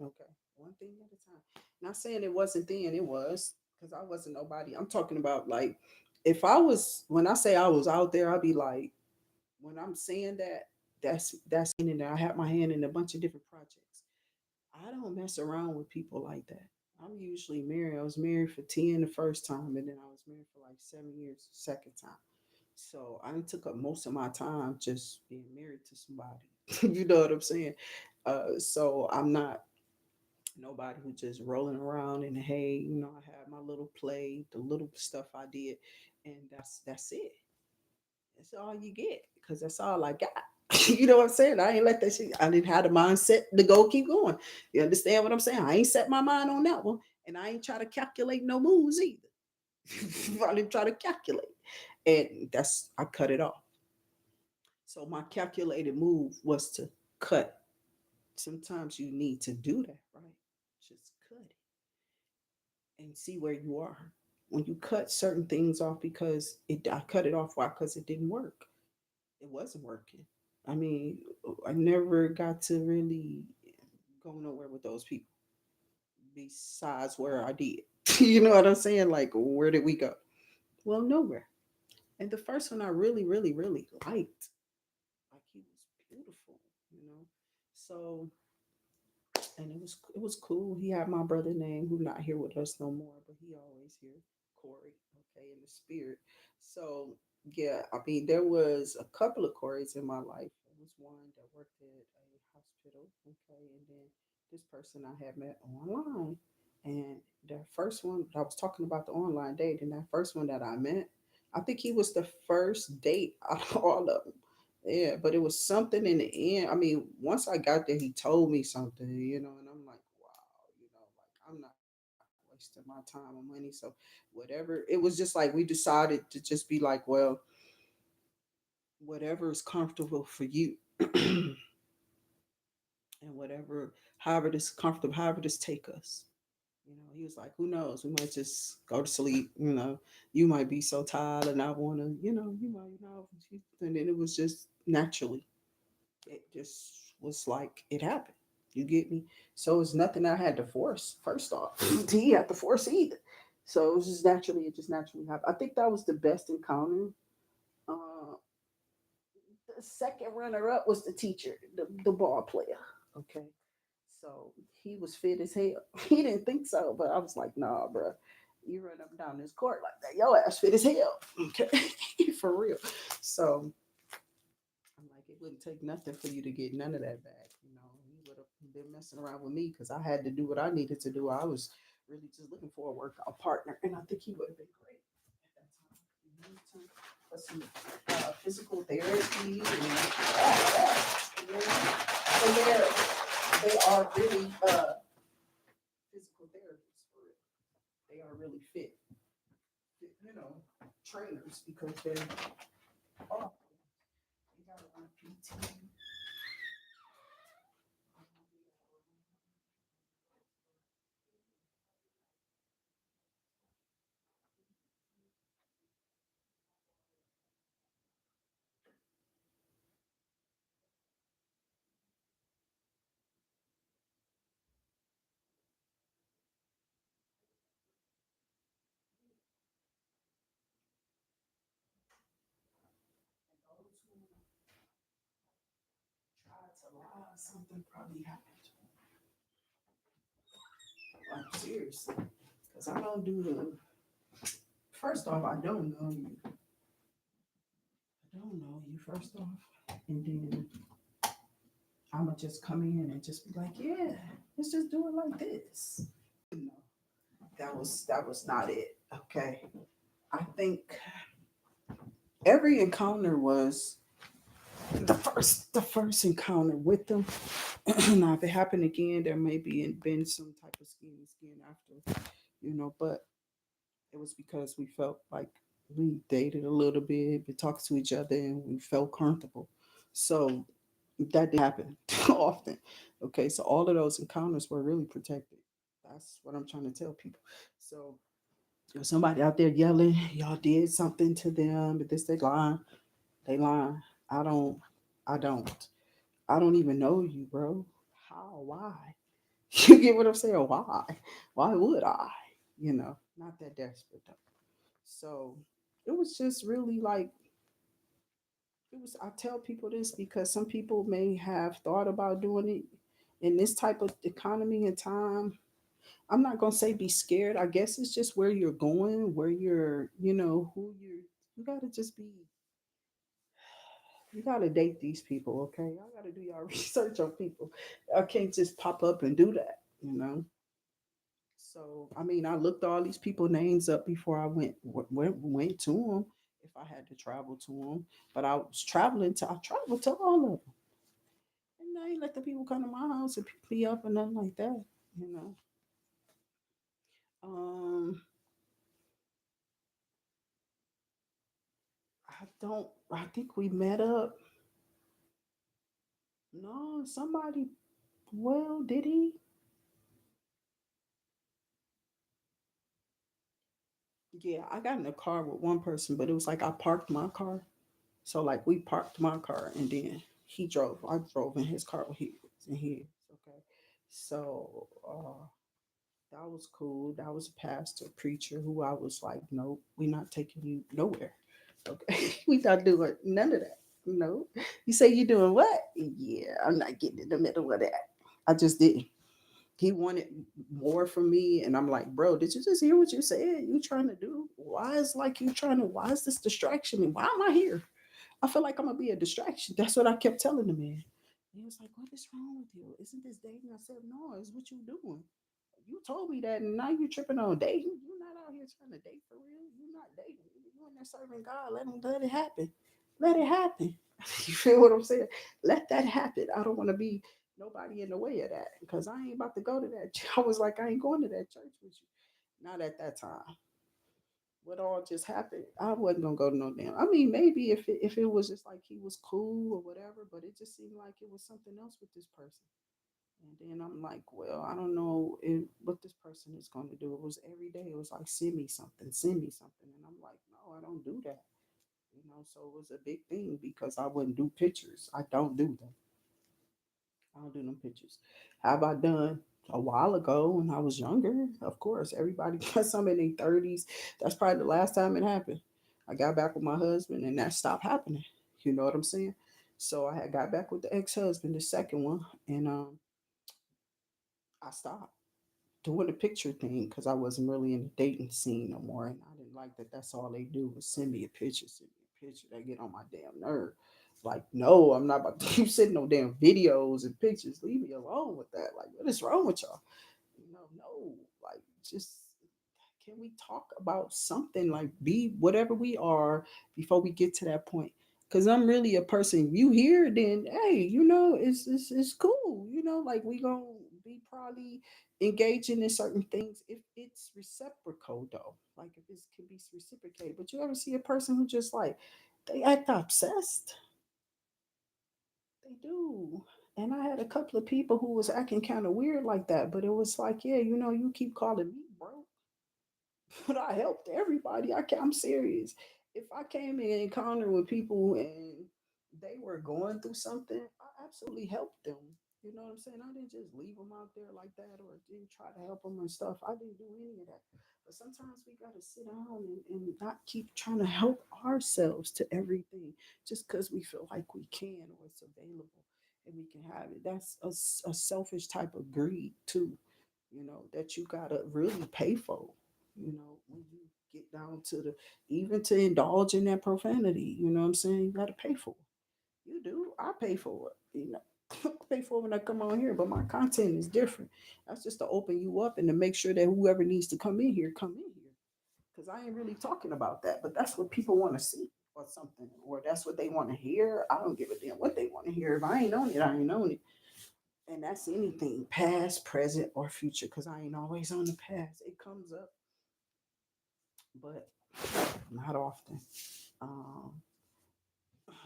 Okay, one thing at a time. Not saying it wasn't then, it was because I wasn't nobody. I'm talking about like if I was when I say I was out there, I'll be like when I'm saying that that's meaning that I have my hand in a bunch of different projects. I don't mess around with people like that. I'm usually married. I was married for 10 the first time, and then I was married for like 7 years the second time. So I took up most of my time just being married to somebody. You know what I'm saying? So I'm not nobody who just rolling around in the hay. I had my little play, the little stuff I did, and that's it. That's all you get because that's all I got. You know what I'm saying? I ain't let that shit. I didn't have the mindset to go keep going. You understand what I'm saying? I ain't set my mind on that one, and I ain't try to calculate no moves either. I didn't try to calculate, and I cut it off. So my calculated move was to cut. Sometimes you need to do that, right? Just cut it and see where you are. When you cut certain things off I cut it off, why? Because it didn't work. It wasn't working. I mean, I never got to really go nowhere with those people besides where I did. You know what I'm saying? Like, where did we go? Well, nowhere. And the first one I really, really, really liked, like he was beautiful, you know. So, and it was cool. He had my brother name, who not here with us no more, but he always here, Corey. Okay, in the spirit. So yeah, I mean there was a couple of Corys in my life. There was one that worked at a hospital. Okay, and then this person I had met online, and the first one I was talking about the online date, and that first one that I met, I think he was the first date out of all of them. Yeah, but it was something in the end. I mean, once I got there, he told me something, and I'm like, wow, like I'm not wasting my time wasting my time and money. So whatever, it was just like we decided to just be like, well, whatever is comfortable for you. And whatever, however this comfortable, however this take us. He was like, who knows? We might just go to sleep. You might be so tired and I want to, you might, and then it was just naturally. It just was like it happened. You get me? So it's nothing I had to force. First off, he had to force either. So it was just naturally. It just naturally happened. I think that was the best encounter. Uh, the second runner up was the teacher, the ball player. Okay. So he was fit as hell. He didn't think so, but I was like, nah, bro. You run up and down this court like that. Your ass fit as hell. Okay. For real. So I'm like, it wouldn't take nothing for you to get none of that back. He would have been messing around with me because I had to do what I needed to do. I was really just looking for a workout partner, and I think he would have been great at that time. For some physical therapy and all that. So they are really physical therapists for real. They are really fit, trainers because oh, they got to run PT. And those who try to lie, something probably happened. Like seriously, because I don't do the. First off, I don't know you. I don't know you first off, and then I'ma just come in and just be like, yeah, let's just do it like this. No, that was not it. Okay, I think every encounter was the first encounter with them. Now, if it happened again, there may been some type of skin after, but it was because we felt like we dated a little bit, we talked to each other, and we felt comfortable. So that didn't happen often. Okay, so all of those encounters were really protected. That's what I'm trying to tell people. So if somebody out there yelling, y'all did something to them, but this they lying, they lying. I don't, I don't, I don't even know you, bro. How? Why? You get what I'm saying? Why? Why would I? Not that desperate though. So it was just really like it was. I tell people this because some people may have thought about doing it in this type of economy and time. I'm not gonna say be scared. I guess it's just where you're going, where you're, who you're. You gotta just be. You gotta date these people, okay? Y'all gotta do y'all research on people. I can't just pop up and do that. So I mean, I looked all these people names up before I went to them. If I had to travel to them, but I traveled to all of them, and I ain't let the people come to my house and pick me up and nothing like that. You know. Um, I don't. I think we met up. No, somebody. Well, did he? Yeah, I got in a car with one person, but it was like I parked my car. So like we parked my car and then he drove. I drove in his car with his and his. Okay. So that was cool. That was a pastor, preacher who I was like, nope, we're not taking you nowhere. Okay. We not doing none of that. No. You say you doing what? Yeah, I'm not getting in the middle of that. I just didn't. He wanted more from me, and I'm like, bro, did you just hear what you said? You trying to do? Why is this distraction me? Why am I here? I feel like I'm gonna be a distraction. That's what I kept telling the man. He was like, what is wrong with you? Isn't this dating? I said, no, it's what you doing. You told me that, and now you tripping on dating. You're not out here trying to date for real. You're not dating. You're in there serving God. Let it happen. Let it happen. You feel what I'm saying? Let that happen. I don't want to be nobody in the way of that because I ain't about to go to that. I was like, I ain't going to that church with you. Not at that time. What all just happened? I wasn't gonna go to no damn. I mean, maybe if it was just like he was cool or whatever, but it just seemed like it was something else with this person. And then I'm like, well, I don't know what this person is going to do. It was every day. It was like, send me something, send me something. And I'm like, no, I don't do that. So it was a big thing because I wouldn't do pictures. I don't do them. I don't do them pictures. Have I done a while ago when I was younger? Of course, everybody got some in their 30s. That's probably the last time it happened. I got back with my husband and that stopped happening. You know what I'm saying? So I had got back with the ex-husband, the second one, and I stopped doing the picture thing because I wasn't really in the dating scene no more, and I didn't like that. That's all they do is send me a picture, send me a picture. They get on my damn nerve. Like, no, I'm not about to keep sending no damn videos and pictures. Leave me alone with that. Like, what is wrong with y'all? No, like just can we talk about something like be whatever we are before we get to that point? Because I'm really a person. You here, then hey, it's cool. Like we gonna be probably engaging in certain things if it's reciprocal though. Like if it can be reciprocated. But you ever see a person who just like they act obsessed? They do. And I had a couple of people who was acting kind of weird like that, but it was like, yeah, you keep calling me broke. But I helped everybody. I'm serious. If I came in encounter with people and they were going through something, I absolutely helped them. You know what I'm saying? I didn't just leave them out there like that or didn't try to help them and stuff. I didn't do any of that. But sometimes we got to sit down and not keep trying to help ourselves to everything just because we feel like we can or it's available and we can have it. That's a selfish type of greed, too, that you got to really pay for when you get down to the even to indulge in that profanity, what I'm saying? You gotta pay for it. You do. I pay for it. I pay for it when I come on here, but my content is different. That's just to open you up and to make sure that whoever needs to come in here, come in here. Because I ain't really talking about that, but that's what people want to see or something, or that's what they want to hear. I don't give a damn what they want to hear. If I ain't on it, I ain't on it. And that's anything, past, present, or future, because I ain't always on the past. It comes up, but not often. Um,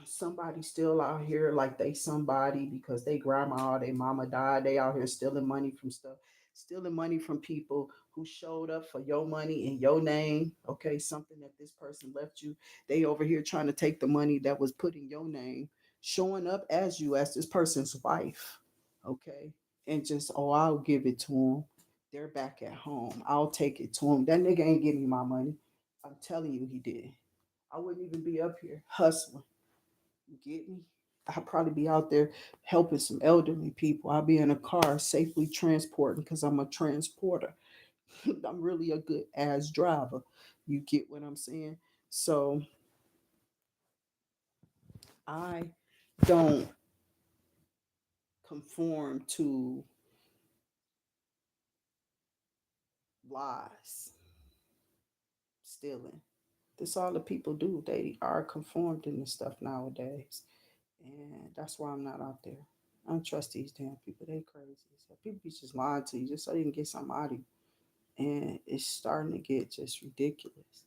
Somebody still out here like they somebody because they grandma or they mama died. They out here stealing money from stuff, stealing money from people who showed up for your money in your name. Okay, something that this person left you. They over here trying to take the money that was put in your name, showing up as you as this person's wife. Okay, and just I'll give it to them. They're back at home. I'll take it to him. That nigga ain't give me my money. I'm telling you, he did. I wouldn't even be up here hustling. You get me? I'll probably be out there helping some elderly people. I'll be in a car safely transporting because I'm a transporter. I'm really a good ass driver. You get what I'm saying? So I don't conform to lies, stealing. That's all the people do. They are conformed in this stuff nowadays. And that's why I'm not out there. I don't trust these damn people. They crazy. So people be just lying to you just so they can get something out of you. And it's starting to get just ridiculous.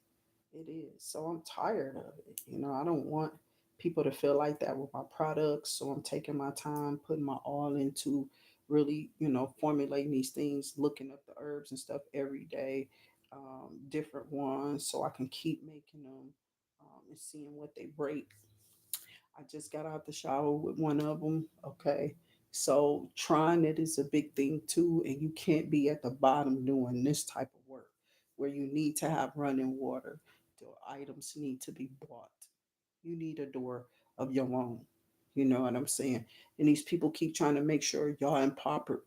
It is. So I'm tired of it. I don't want people to feel like that with my products. So I'm taking my time, putting my all into really, formulating these things, looking up the herbs and stuff every day, different ones, so I can keep making them and seeing what they break. I just got out the shower with one of them. Okay. So trying it is a big thing too. And you can't be at the bottom doing this type of work where you need to have running water. The items need to be bought. You need a door of your own. You know what I'm saying? And these people keep trying to make sure y'all in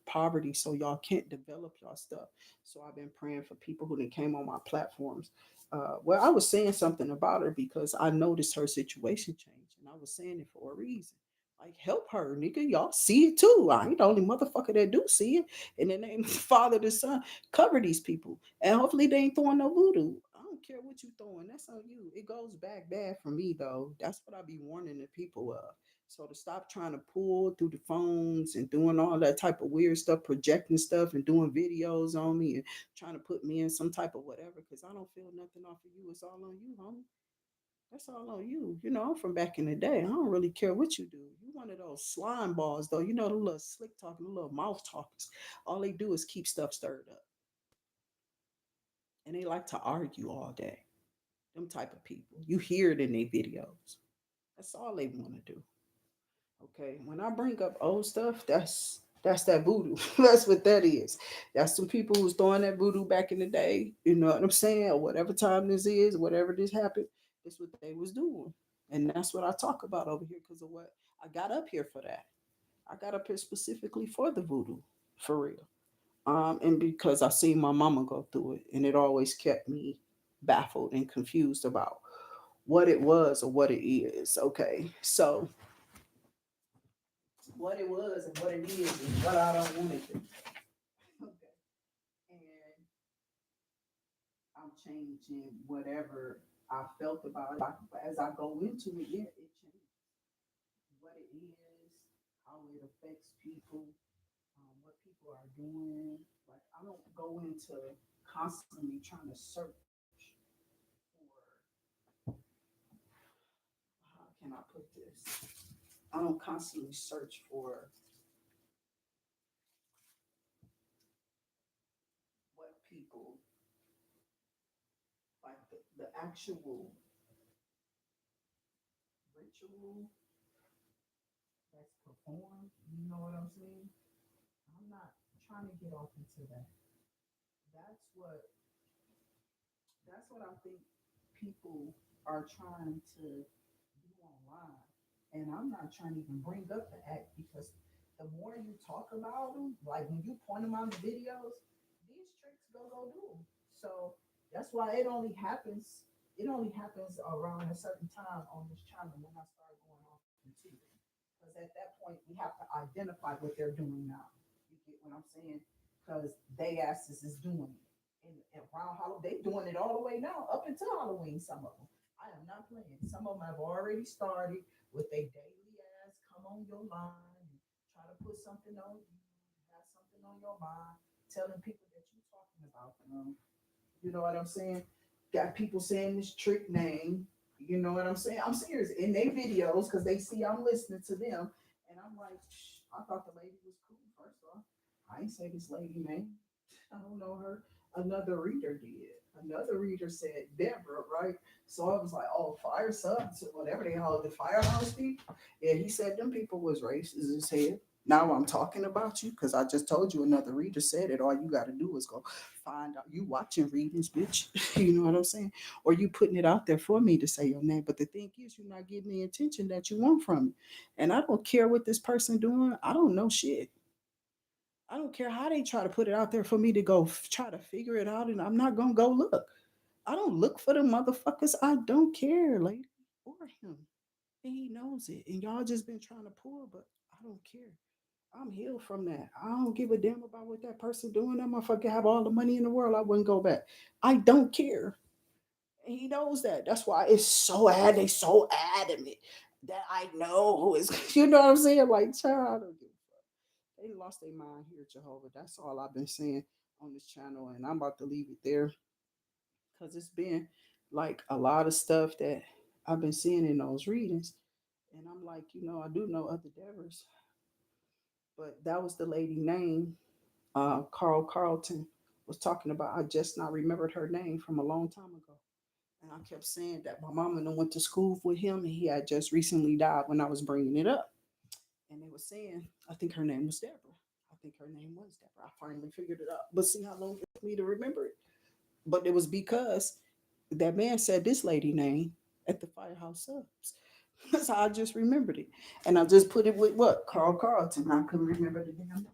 poverty so y'all can't develop y'all stuff. So I've been praying for people who then came on my platforms. Well, I was saying something about her because I noticed her situation change, and I was saying it for a reason. Like, help her, nigga. Y'all see it too. I ain't the only motherfucker that do see it. In the name of the Father, the Son, cover these people. And hopefully they ain't throwing no voodoo. I don't care what you throwing. That's on you. It goes back bad for me though. That's what I be warning the people of. So to stop trying to pull through the phones and doing all that type of weird stuff, projecting stuff and doing videos on me and trying to put me in some type of whatever, because I don't feel nothing off of you. It's all on you, homie. That's all on you. You know, I'm from back in the day. I don't really care what you do. You one of those slime balls, though. You know, the little slick talking, the little mouth talkers. All they do is keep stuff stirred up. And they like to argue all day. Them type of people. You hear it in their videos. That's all they want to do. Okay. When I bring up old stuff, that's that voodoo. That's what that is. That's some people who's throwing that voodoo back in the day. You know what I'm saying? Or whatever time this is, whatever this happened, that's what they was doing. And that's what I talk about over here because of what I got up here for that. I got up here specifically for the voodoo, for real. And because I seen my mama go through it, and it always kept me baffled and confused about what it was or what it is. Okay, so what it was and what it is what I don't want it to be. Okay, and I'm changing whatever I felt about it as I go into it. Yeah, it changes what it is, how it affects people, what people are doing. Like I don't go into constantly trying to search for, how can I put this? I don't constantly search for what people like the actual ritual that's performed. You know what I'm saying? I'm not trying to get off into that. That's what I think people are trying to do online. And I'm not trying to even bring up the act because the more you talk about them, like when you point them on the videos, these tricks go do them. So that's why it only happens around a certain time on this channel when I start going off into it. Because at that point we have to identify what they're doing now. You get what I'm saying? Because they asses is doing it. And around Halloween, they doing it all the way now, up until Halloween, some of them. I am not playing. Some of them have already started with their daily ass come on your line and try to put something on you, have something on your mind, telling people that you're talking about them. You know what I'm saying? Got people saying this trick name. You know what I'm saying? I'm serious. In their videos, because they see I'm listening to them. And I'm like, I thought the lady was cool, first off. I ain't say this lady name. I don't know her. Another reader did. Another reader said Deborah, right? So I was like, oh, fire subs, whatever they call it, the firehouse people. Yeah, he said them people was racist as hell. Now I'm talking about you because I just told you another reader said it. All you got to do is go find out. You watching readings, bitch. You know what I'm saying? Or you putting it out there for me to say your name. But the thing is, you're not getting the attention that you want from me. And I don't care what this person doing. I don't know shit. I don't care how they try to put it out there for me to go try to figure it out, and I'm not gonna go look. I don't look for the motherfuckers. I don't care, lady, or him. And he knows it. And y'all just been trying to pull, but I don't care. I'm healed from that. I don't give a damn about what that person doing. That motherfucker have all the money in the world. I wouldn't go back. I don't care. And he knows that. That's why it's they so adamant that I know who is you know what I'm saying? Like, child, I don't give they lost their mind here, Jehovah. That's all I've been saying on this channel, and I'm about to leave it there because it's been like a lot of stuff that I've been seeing in those readings, and I'm like, I do know other Devers, but that was the lady name. Carl Carlton was talking about. I just not remembered her name from a long time ago. And I kept saying that my mama went to school with him, and he had just recently died when I was bringing it up. And they were saying, I think her name was Deborah. I think her name was Deborah. I finally figured it out. But see how long it took me to remember it. But it was because that man said this lady name at the firehouse subs. That's how I just remembered it. And I just put it with what? Carl Carlton. I couldn't remember the damn name.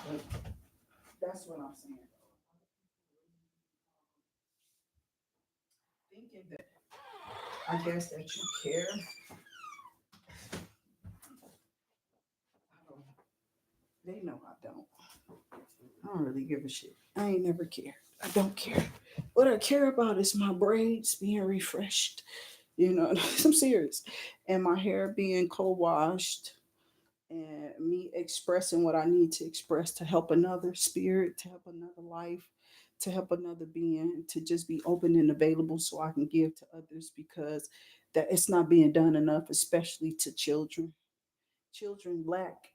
But that's what I'm saying. Thinking that I guess that you care. I don't. They know I don't. I don't really give a shit. I ain't never cared. I don't care. What I care about is my braids being refreshed. I'm serious. And my hair being co-washed and me expressing what I need to express to help another spirit, to help another life, to help another being, to just be open and available so I can give to others because that it's not being done enough, especially to children. Children lack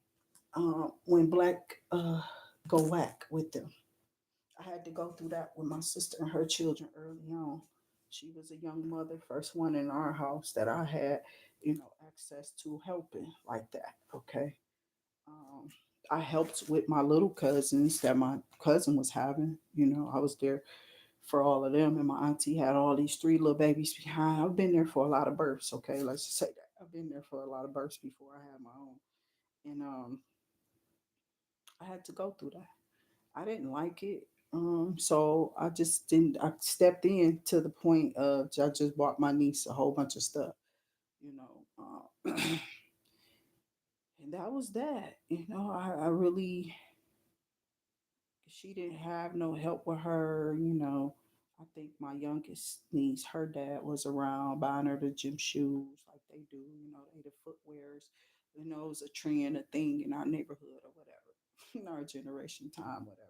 when black go whack with them. I had to go through that with my sister and her children early on. She was a young mother, first one in our house that I had, access to helping like that. Okay. Um, I helped with my little cousins that my cousin was having. I was there for all of them, and my auntie had all these three little babies behind. I've been there for a lot of births. Okay, let's just say that I've been there for a lot of births before I had my own, and I had to go through that. I didn't like it. So I just didn't. I stepped in to the point of I just bought my niece a whole bunch of stuff, you know, and that was that. I really she didn't have no help with her. I think my youngest niece, her dad was around buying her the gym shoes like they do. They the footwears. It was a trend, a thing in our neighborhood or whatever, in our generation time, whatever.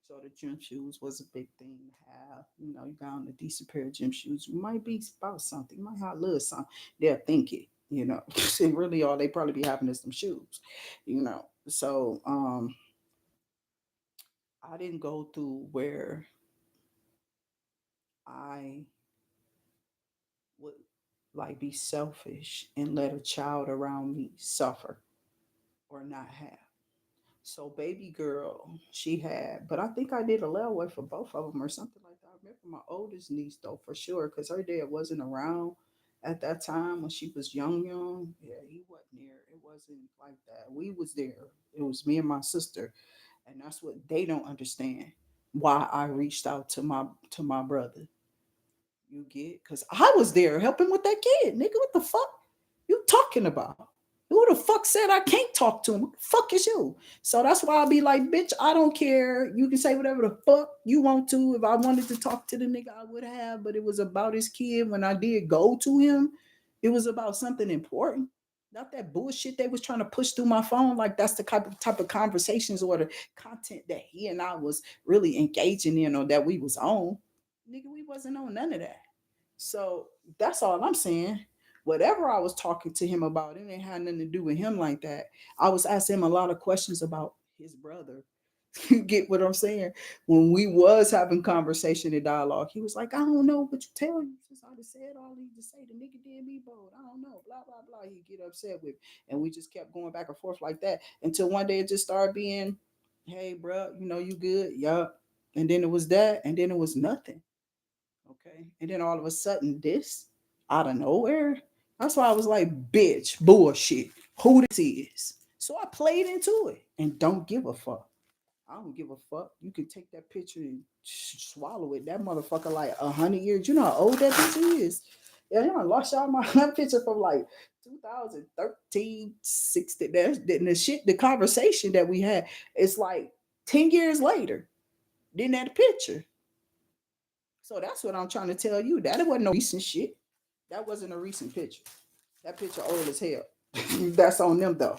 So the gym shoes was a big thing to have. You got on a decent pair of gym shoes. You might be about something. You might have a little something. They'll think it. And really all they probably be having is some shoes. So I didn't go through where I would like be selfish and let a child around me suffer or not have. So baby girl, she had, but I think I did a layaway for both of them or something like that. I remember my oldest niece though for sure, because her dad wasn't around at that time when she was young, young. Yeah, he wasn't there. It wasn't like that. We was there. It was me and my sister, and that's what they don't understand. Why I reached out to my brother. You get? Because I was there helping with that kid. Nigga, what the fuck you talking about? Who the fuck said I can't talk to him? Who the fuck is you? So that's why I'll be like, bitch, I don't care. You can say whatever the fuck you want to. If I wanted to talk to the nigga, I would have. But it was about his kid. When I did go to him, it was about something important. Not that bullshit they was trying to push through my phone. Like that's the type of conversations or the content that he and I was really engaging in or that we was on. Nigga, we wasn't on none of that. So that's all I'm saying. Whatever I was talking to him about, it ain't had nothing to do with him like that. I was asking him a lot of questions about his brother. You get what I'm saying? When we was having conversation and dialogue, he was like, I don't know what you tell you. Since I just said all he just say the nigga did me bold. I don't know. Blah blah blah. He'd get upset with me. And we just kept going back and forth like that until one day it just started being, hey, bro, you good? Yup. And then it was that, and then it was nothing. Okay. And then all of a sudden, this out of nowhere. That's why I was like, bitch, bullshit. Who this is? So I played into it and don't give a fuck. I don't give a fuck. You can take that picture and swallow it. That motherfucker like 100 years. You know how old that picture is? Yeah, you know, I lost y'all my that picture from like 2013, 16. That's the shit, the conversation that we had. It's like 10 years later. Then that picture. So that's what I'm trying to tell you. That wasn't no recent shit. That wasn't a recent picture. That picture old as hell. That's on them though.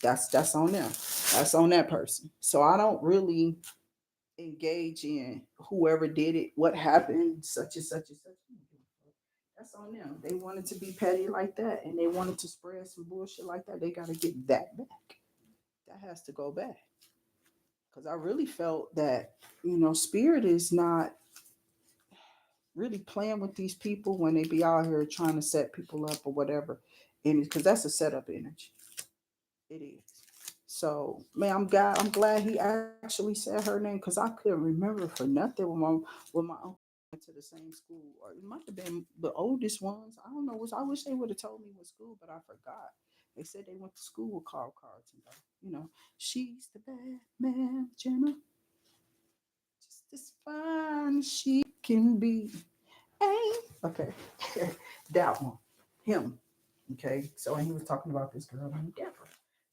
That's on them. That's on that person. So I don't really engage in whoever did it, what happened, such and such and such. That's on them. They wanted to be petty like that and they wanted to spread some bullshit like that. They gotta get that back. That has to go back. Because I really felt that, spirit is not really playing with these people when they be out here trying to set people up or whatever. And because that's a setup energy. It is. So man, I'm glad he actually said her name because I couldn't remember for nothing when my uncle went to the same school. Or it might have been the oldest ones. I don't know. I wish they would have told me what school, but I forgot. They said they went to school with Carl Carlton though. She's the bad man, Jenna. Just as fine as she can be. Hey. Okay. That one. Him. Okay. So and he was talking about this girl named Deborah.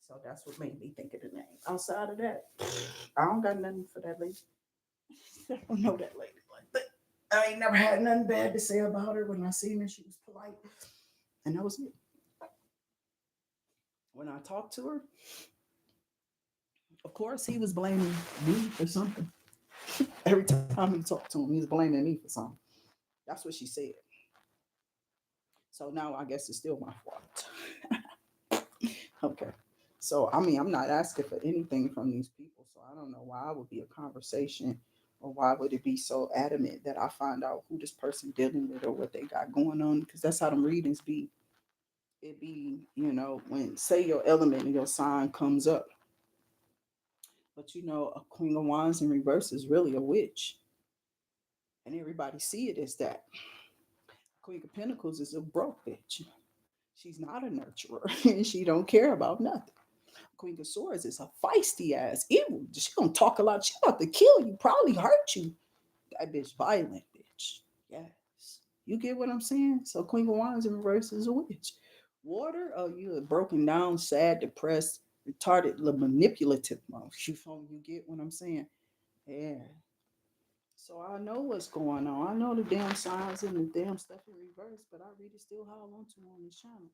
So that's what made me think of the name. Outside of that, I don't got nothing for that lady. I don't know that lady like that. I ain't never had nothing bad to say about her. When I seen her, she was polite. And that was it. When I talked to her, of course, he was blaming me for something. Every time he talked to him, he was blaming me for something. That's what she said. So now I guess it's still my fault. Okay. So, I mean, I'm not asking for anything from these people. So I don't know why it would be a conversation or why would it be so adamant that I find out who this person dealing with or what they got going on. Because that's how them readings be. It be, when say your element and your sign comes up. But a Queen of Wands in reverse is really a witch. And everybody see it as that. Queen of Pentacles is a broke bitch. She's not a nurturer. And she don't care about nothing. Queen of Swords is a feisty ass evil. She gonna talk a lot. She about to kill you, probably hurt you. That bitch violent, bitch. Yes. You get what I'm saying? So Queen of Wands in reverse is a witch. Water, oh, you a broken down, sad, depressed, retarded, manipulative mom. You get what I'm saying? Yeah. So I know what's going on. I know the damn signs and the damn stuff in reverse, but I read it still how I want to on this channel.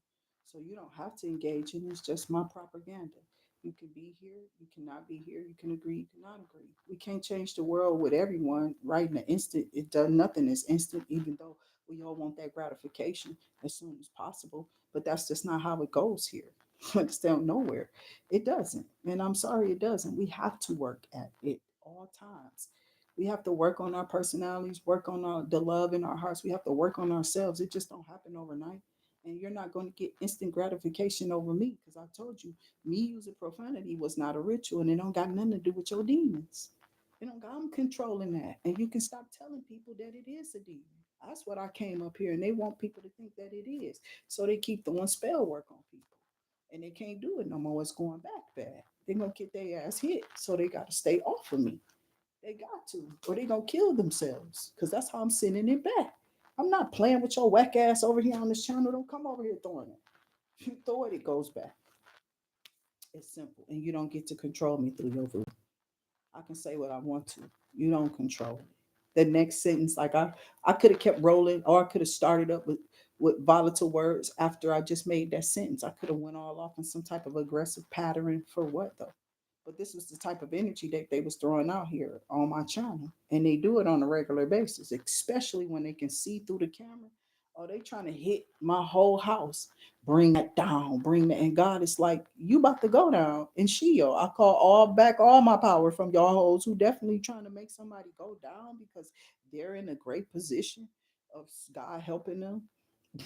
So you don't have to engage in it. It's just my propaganda. You can be here, you cannot be here, you can agree, you cannot agree. We can't change the world with everyone right in the instant. It does nothing is instant, even though we all want that gratification as soon as possible. But that's just not how it goes here. It's down nowhere. It doesn't. And I'm sorry it doesn't. We have to work at it all times. We have to work on our personalities, work on the love in our hearts. We have to work on ourselves. It just don't happen overnight. And you're not going to get instant gratification over me because I told you, me using profanity was not a ritual and it don't got nothing to do with your demons. You know, I'm controlling that. And you can stop telling people that it is a demon. That's what I came up here and they want people to think that it is. So they keep doing spell work on people. And they can't do it no more. It's going back bad. They're going to get their ass hit. So they got to stay off of me. They got to, or they gonna kill themselves. Cause that's how I'm sending it back. I'm not playing with your whack ass over here on this channel. Don't come over here throwing it. If you throw it, it goes back. It's simple, and you don't get to control me through your voice. I can say what I want to. You don't control it. The next sentence, like I could have kept rolling, or I could have started up with volatile words after I just made that sentence. I could have went all off in some type of aggressive pattern for what though? But this was the type of energy that they was throwing out here on my channel, and they do it on a regular basis, especially when they can see through the camera. Oh, they trying to hit my whole house, bring that down, bring that. And God is like, you about to go down in Sheol. I call all my power from y'all hoes who definitely trying to make somebody go down because they're in a great position of God helping them.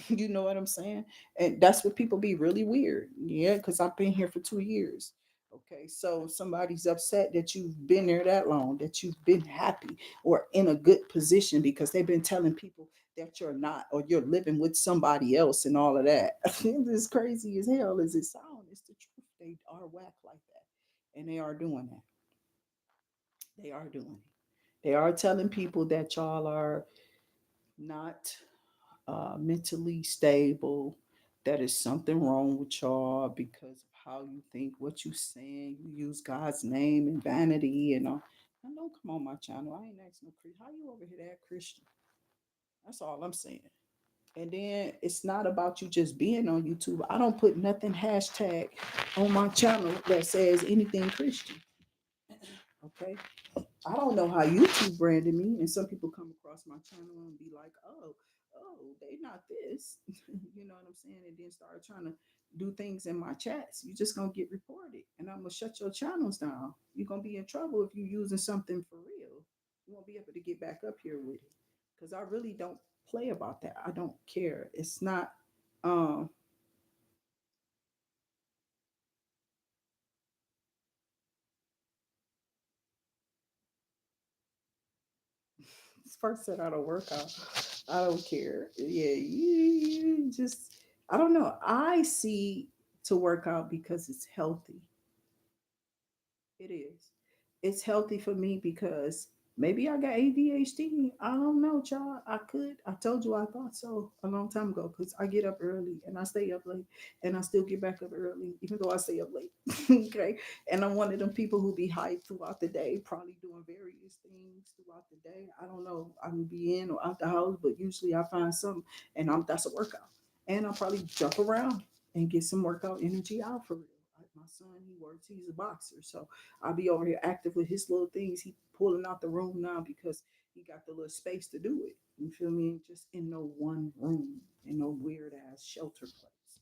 You know what I'm saying? And that's what people be really weird. Yeah, because I've been here for 2 years. Okay, so somebody's upset that you've been there that long, that you've been happy or in a good position because they've been telling people that you're not or you're living with somebody else and all of that. It's as crazy as hell as it sounds. It's the truth. They are whack like that. And they are doing that. They are doing it. They are telling people that y'all are not mentally stable, that is something wrong with y'all because of how you think, what you saying. You use God's name in vanity and all. And don't come on my channel. I ain't asking no Christian. How you over here that Christian? That's all I'm saying. And then it's not about you just being on YouTube. I don't put nothing hashtag on my channel that says anything Christian. Okay. I don't know how YouTube branded me, and some people come across my channel and be like, "Oh, they not this," you know what I'm saying, and then start trying to do things in my chats. You just gonna get reported, and I'm gonna shut your channels down. You're gonna be in trouble if you're using something for real. You won't be able to get back up here with it, because I really don't play about that. I don't care. It's not. Um, First said I don't work out. I don't care. Yeah, you just I don't know. I see to work out because it's healthy. It is. It's healthy for me because Maybe I got ADHD. I don't know, child. I could. I told you I thought so a long time ago because I get up early and I stay up late and I still get back up early, even though I stay up late. Okay. And I'm one of them people who be hyped throughout the day, probably doing various things throughout the day. I don't know. I can be in or out the house, but usually I find something and that's a workout. And I'll probably jump around and get some workout energy out for real. Like my son, he works, he's a boxer. So I'll be over here active with his little things. He pulling out the room now because he got the little space to do it. You feel me? Just in no one room, in no weird ass shelter place.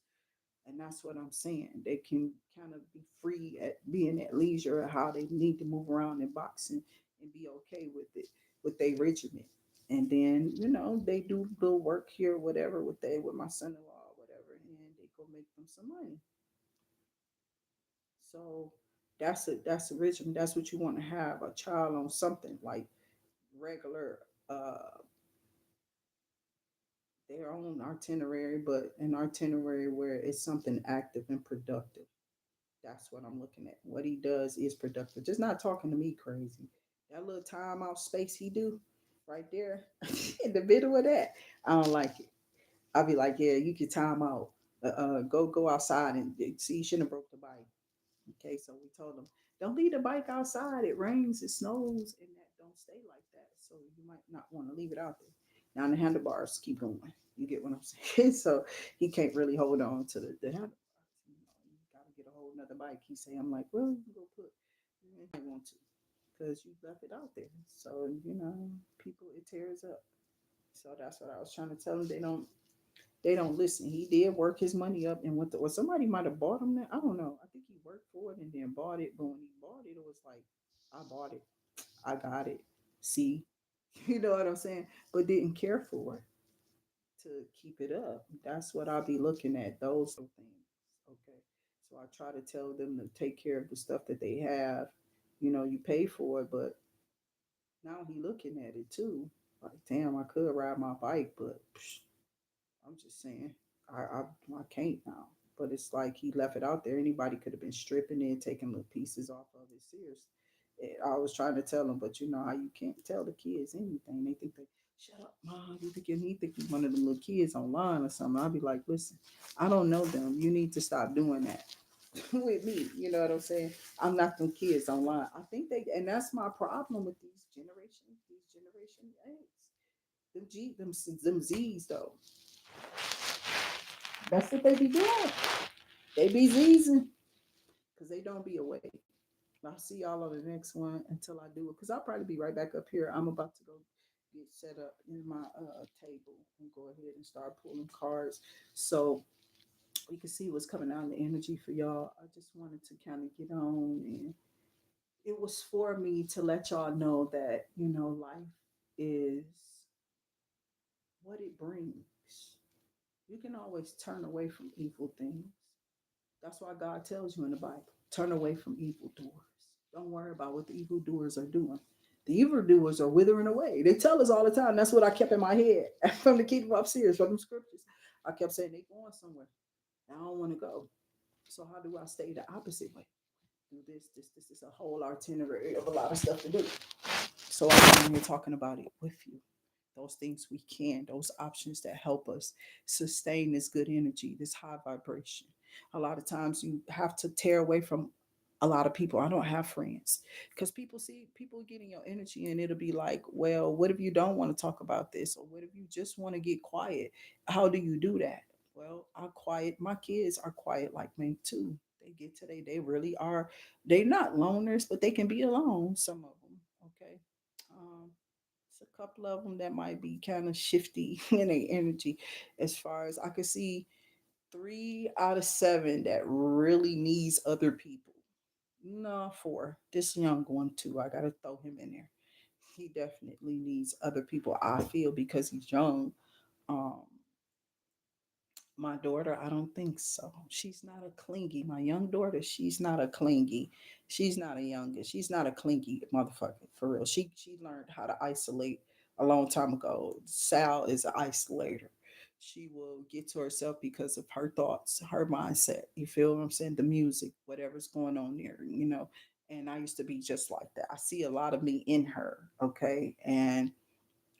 And that's what I'm saying. They can kind of be free at being at leisure at how they need to move around in boxing and be okay with it, with their regiment. And then, they do little work here, whatever, with my son-in-law, whatever, and they go make them some money. So that's a regimen. That's what you want to have a child on something like regular uh their own itinerary, but an itinerary where it's something active and productive. That's what I'm looking at. What he does is productive. Just not talking to me crazy. That little time out space he do right there in the middle of that, I don't like it. I'll be like, yeah, you can time out. Go outside and see. You shouldn't have broke the bike. Okay, so we told them, don't leave the bike outside. It rains, it snows, and that don't stay like that. So you might not want to leave it out there. Now the handlebars keep going. You get what I'm saying? So he can't really hold on to the handlebars. You gotta get a whole nother bike. He say, I'm like, well, you can go put. You might want to, because you left it out there. So people, it tears up. So that's what I was trying to tell them. They don't listen. He did work his money up and went to, or somebody might have bought him that. I don't know. I think he worked for it and then bought it. But when he bought it, it was like, I bought it. I got it. See, you know what I'm saying? But didn't care for it to keep it up. That's what I'll be looking at. Those things. Okay. So I try to tell them to take care of the stuff that they have. You pay for it, but now he looking at it too. Like, damn, I could ride my bike, but I'm just saying, I can't now. But it's like he left it out there. Anybody could have been stripping it, taking little pieces off of it. Serious. I was trying to tell him, but you know how you can't tell the kids anything. They think they shut up, mom. He think he's one of them little kids online or something. I'll be like, listen, I don't know them. You need to stop doing that with me. You know what I'm saying? I'm not them kids online. I think and that's my problem with these generation X. Them Z's though. That's what they be doing. They be zeezing because they don't be awake. I'll see y'all on the next one until I do it because I'll probably be right back up here. I'm about to go get set up in my table and go ahead and start pulling cards so we can see what's coming out in the energy for y'all. I just wanted to kind of get on, and it was for me to let y'all know that life is what it brings. You can always turn away from evil things. That's why God tells you in the Bible, turn away from evildoers. Don't worry about what the evildoers are doing. The evildoers are withering away. They tell us all the time. That's what I kept in my head from the Kingdom Upstairs, from the scriptures. I kept saying they going somewhere. I don't want to go. So how do I stay the opposite way? Do this is a whole itinerary of a lot of stuff to do. So I'm here talking about it with you. Those things we can, those options that help us sustain this good energy, this high vibration. A lot of times you have to tear away from a lot of people. I don't have friends because people getting your energy and it'll be like, well, what if you don't want to talk about this? Or what if you just want to get quiet? How do you do that? Well, my kids are quiet like me too. They really are. They're not loners, but they can be alone, some of them. Okay. Um, it's a couple of them that might be kind of shifty in their energy. As far as I could see, 3 out of 7 that really needs other people. No, 4. This young one too. I gotta throw him in there. He definitely needs other people. I feel because he's young. Um, my daughter, I don't think so. She's not a clingy. My young daughter, she's not a clingy. She's not a youngest. She's not a clingy motherfucker for real. She learned how to isolate a long time ago. Sal is an isolator. She will get to herself because of her thoughts, her mindset. You feel what I'm saying? The music, whatever's going on there. And I used to be just like that. I see a lot of me in her. Okay. And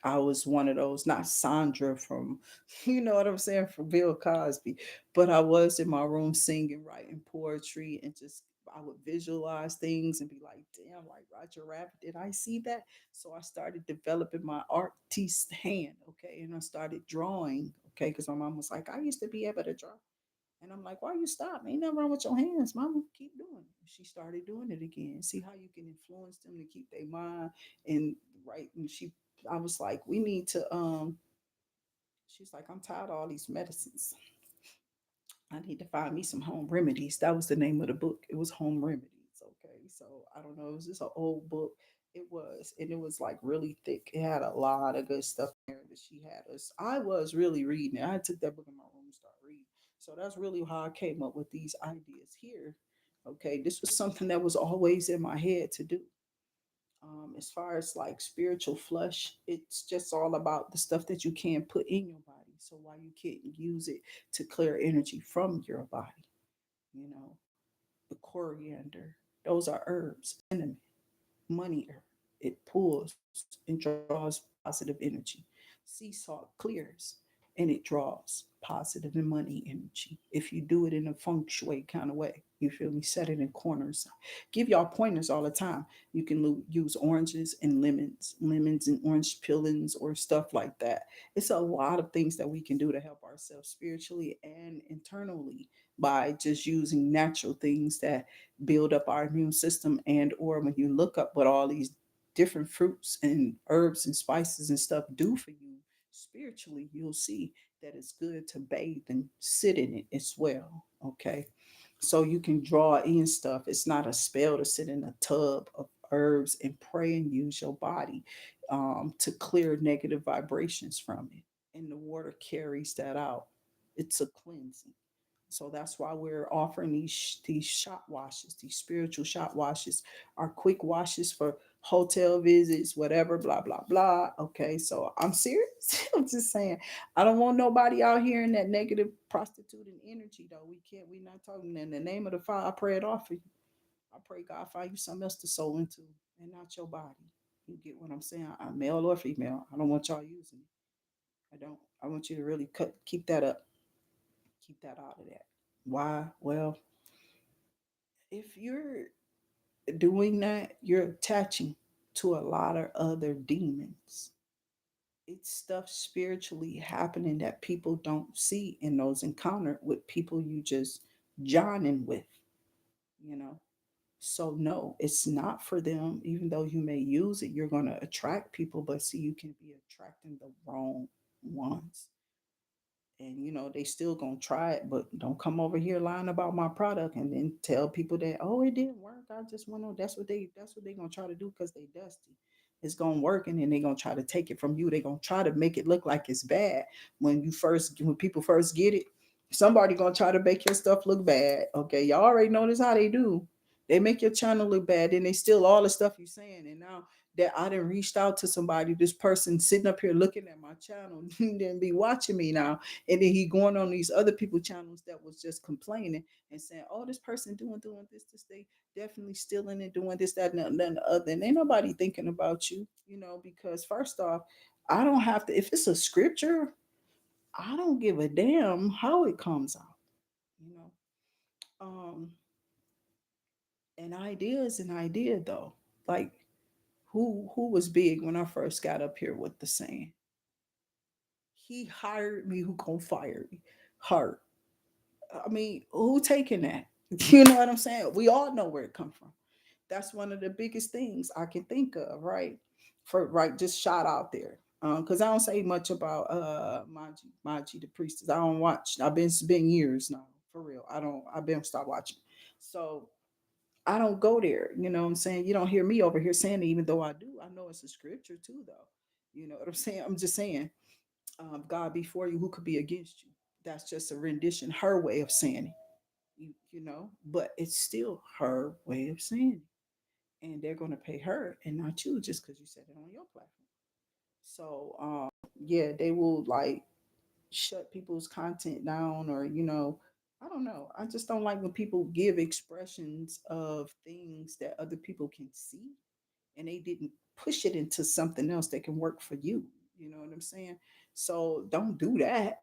I was one of those, not Sandra from, you know what I'm saying, from Bill Cosby, but I was in my room singing, writing poetry, and just I would visualize things and be like, damn, like Roger Rabbit, did I see that? So I started developing my artist hand, okay, and I started drawing, okay, because my mom was like, I used to be able to draw. And I'm like, why you stop? Ain't nothing wrong with your hands, mama. Keep doing it. She started doing it again. See how you can influence them to keep their mind and right. And I was like, we need to she's like, I'm tired of all these medicines. I need to find me some home remedies. That was the name of the book. It was Home Remedies. Okay. So I don't know. It was just an old book. It was, and it was like really thick. It had a lot of good stuff there that she had us. I was really reading it. I took that book in my room and started reading. So that's really how I came up with these ideas here. Okay. This was something that was always in my head to do. As far as like spiritual flush, it's just all about the stuff that you can't put in your body. So why you can't use it to clear energy from your body, you know, the coriander, those are herbs, cinnamon, money herb. It pulls and draws positive energy. Sea salt clears and it draws positive and money energy. If you do it in a feng shui kind of way, you feel me? Set it in corners. Give y'all pointers all the time. You can use oranges and lemons and orange peelings or stuff like that. It's a lot of things that we can do to help ourselves spiritually and internally by just using natural things that build up our immune system. And or when you look up what all these different fruits and herbs and spices and stuff do for you spiritually, you'll see that it's good to bathe and sit in it as well. Okay. So you can draw in stuff. It's not a spell to sit in a tub of herbs and pray and use your body to clear negative vibrations from it. And the water carries that out. It's a cleansing. So that's why we're offering these shot washes, these spiritual shot washes, our quick washes for hotel visits, whatever, blah blah blah. Okay, so I'm serious. I'm just saying, I don't want nobody out here in that negative prostituting energy. Though we can't. We're not talking in the name of the Father. I pray it off for you. I pray God find you something else to sow into, and not your body. You get what I'm saying? I'm male or female. I don't want y'all using it. I don't. I want you to really keep that up. Keep that out of that. Why? Well, if you're doing that, you're attaching to a lot of other demons. It's stuff spiritually happening that people don't see in those encounters with people you just joining with, you know. So no, it's not for them. Even though you may use it, you're gonna attract people, but see, you can be attracting the wrong ones. And they still gonna try it, but don't come over here lying about my product and then tell people that, oh, it didn't work, I just went on. That's what they gonna try to do because they dusty. It's gonna work, and then they gonna try to take it from you. They gonna try to make it look like it's bad when people first get it. Somebody gonna try to make your stuff look bad. Okay, y'all already notice how they do. They make your channel look bad, then they steal all the stuff you're saying. And now that I done reached out to somebody, this person sitting up here looking at my channel, then be watching me now, and then he going on these other people channels that was just complaining and saying, oh, this person doing this, they definitely stealing and doing this, that, and then the other. And ain't nobody thinking about you, because first off, I don't have to, if it's a scripture, I don't give a damn how it comes out, you know. Um, an idea is an idea though. Like who was big when I first got up here with the saying, he hired me, who gonna fire me? Hurt. I mean, who taking that? You know what I'm saying? We all know where it come from. That's one of the biggest things I can think of, right? For right, just shot out there. Because I don't say much about Maji the priestess. I don't watch. It's been years now, for real. I've been stopped watching. So I don't go there. You know what I'm saying? You don't hear me over here saying it, even though I do. I know it's a scripture too, though. You know what I'm saying? I'm just saying, God before you, who could be against you? That's just a rendition, her way of saying it. But it's still her way of saying it. And they're going to pay her and not you just because you said it on your platform. So, yeah, they will like shut people's content down or, I don't know. I just don't like when people give expressions of things that other people can see and they didn't push it into something else that can work for you. You know what I'm saying? So don't do that.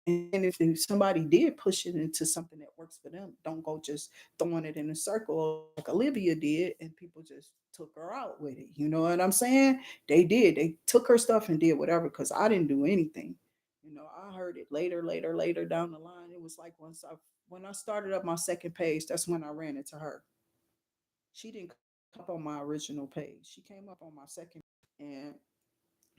And then if somebody did push it into something that works for them, don't go just throwing it in a circle like Olivia did and people just took her out with it. You know what I'm saying? They did. They took her stuff and did whatever because I didn't do anything. You know, I heard it later down the line. It was like when I started up my second page, that's when I ran into her. She didn't come up on my original page. She came up on my second, and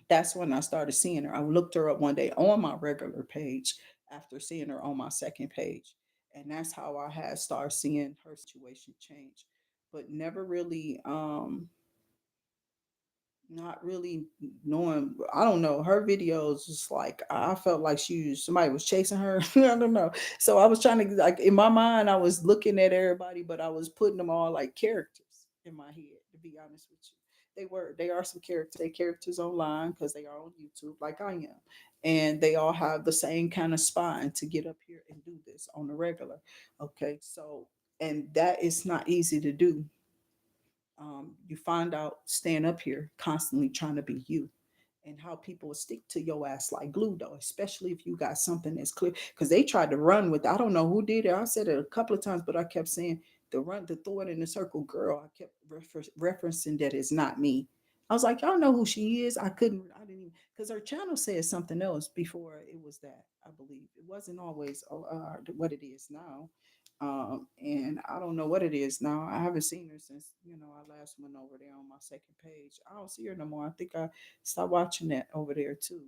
that's when I started seeing her. I looked her up one day on my regular page after seeing her on my second page. And that's how I had started seeing her situation change. But never really not really knowing. I don't know, her videos was like I felt like somebody was chasing her. I don't know, so I was trying to, like, in my mind I was looking at everybody, but I was putting them all like characters in my head, to be honest with you. They are some characters. They characters online because they are on YouTube like I am, and they all have the same kind of spine to get up here and do this on the regular. Okay, so, and that is not easy to do. You find out staying up here constantly trying to be you, and how people will stick to your ass like glue, though, especially if you got something that's clear, because they tried to run with, I don't know who did it. I said it a couple of times, but I kept saying the throw it in the circle girl. I kept referencing that it's not me. I was like, y'all know who she is. I didn't even, because her channel said something else before it was that. I believe it wasn't always what it is now. And I don't know what it is now. I haven't seen her since, I last went over there on my second page. I don't see her no more. I think I stopped watching that over there too.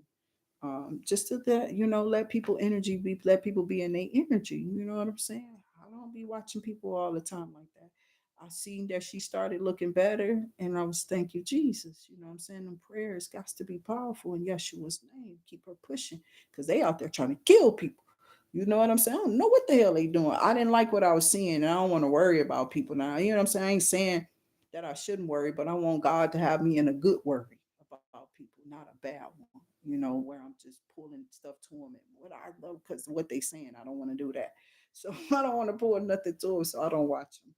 Just to that, let people energy be, let people be in their energy. You know what I'm saying? I don't be watching people all the time like that. I seen that she started looking better, and I was, thank you, Jesus. You know what I'm saying? Them prayers got to be powerful in Yeshua's name. Keep her pushing, because they out there trying to kill people. You know what I'm saying? I don't know what the hell they doing. I didn't like what I was seeing, and I don't want to worry about people now. You know what I'm saying? I ain't saying that I shouldn't worry, but I want God to have me in a good worry about people, not a bad one. Where I'm just pulling stuff to them and what I love, because what they saying, I don't want to do that. So I don't want to pull nothing to them, so I don't watch them.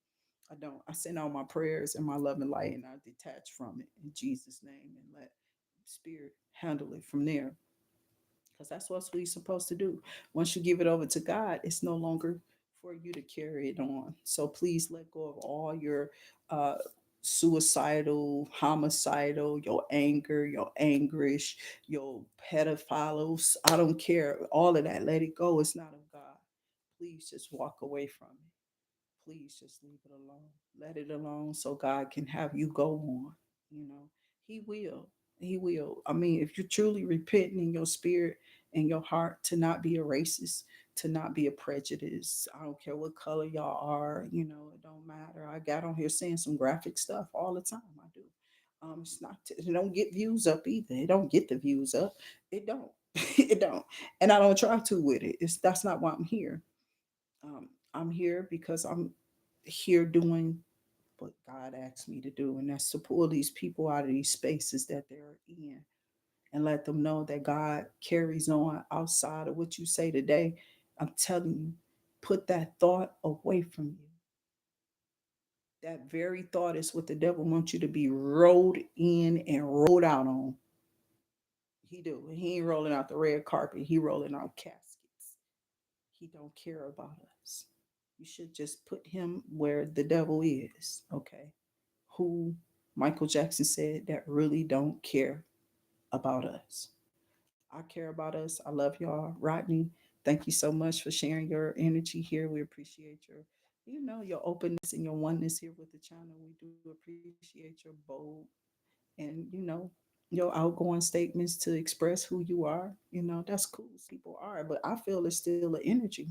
I don't. I send out my prayers and my love and light, and I detach from it in Jesus' name and let Spirit handle it from there, because that's what we're supposed to do. Once you give it over to God, it's no longer for you to carry it on. So please let go of all your uh, suicidal, homicidal, your anger, your anguish, your pedophiles. I don't care. All of that, let it go. It's not of God. Please just walk away from it. Please just leave it alone. Let it alone so God can have you go on. You know, He will. He will. I mean, if you truly repent in your spirit and your heart to not be a racist, to not be a prejudice, I don't care what color y'all are, it don't matter. I got on here saying some graphic stuff all the time. I do. It's not, it don't get views up either. It don't get the views up. It don't. It don't. And I don't try to with it. That's not why I'm here. I'm here because I'm here doing what God asked me to do, and that's to pull these people out of these spaces that they're in and let them know that God carries on outside of what you say today. I'm telling you, put that thought away from you. That very thought is what the devil wants you to be rolled in and rolled out on. He do. He ain't rolling out the red carpet. He rolling out caskets. He don't care about us. You should just put him where the devil is, okay? Who Michael Jackson said that really don't care about us. I care about us. I love y'all. Rodney, thank you so much for sharing your energy here. We appreciate your openness and your oneness here with the channel. We do appreciate your bold and, your outgoing statements to express who you are. That's cool. People are, but I feel it's still an energy.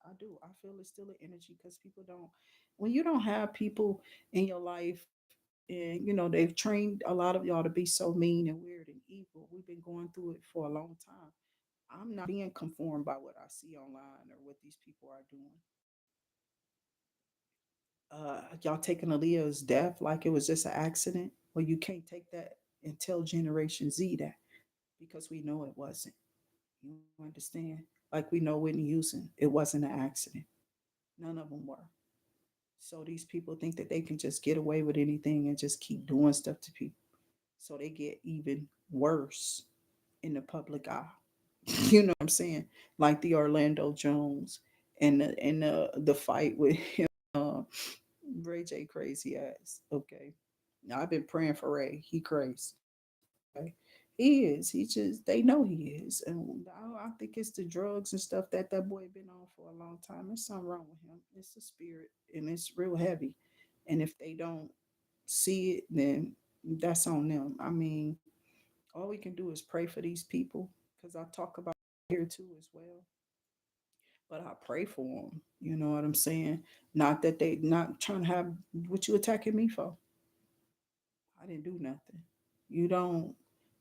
I do. I feel it's still an energy because people don't, when you don't have people in your life, and they've trained a lot of y'all to be so mean and weird and evil. We've been going through it for a long time. I'm not being conformed by what I see online or what these people are doing. Y'all taking Aaliyah's death like it was just an accident. Well, you can't take that and tell Generation Z that, because we know it wasn't. You understand? Like we know Whitney Houston, it wasn't an accident. None of them were. So these people think that they can just get away with anything and just keep doing stuff to people. So they get even worse in the public eye. You know what I'm saying? Like the Orlando Jones and the fight with him, uh, Ray J crazy ass. Okay, now I've been praying for Ray. He crazy. Okay, he is. He just they know he is, and I think it's the drugs and stuff that boy been on for a long time. There's something wrong with him. It's the spirit, and it's real heavy. And if they don't see it, then that's on them. I mean, all we can do is pray for these people because I talk about it here too as well. But I pray for them. You know what I'm saying? Not that they not trying to have what you attacking me for. I didn't do nothing. You don't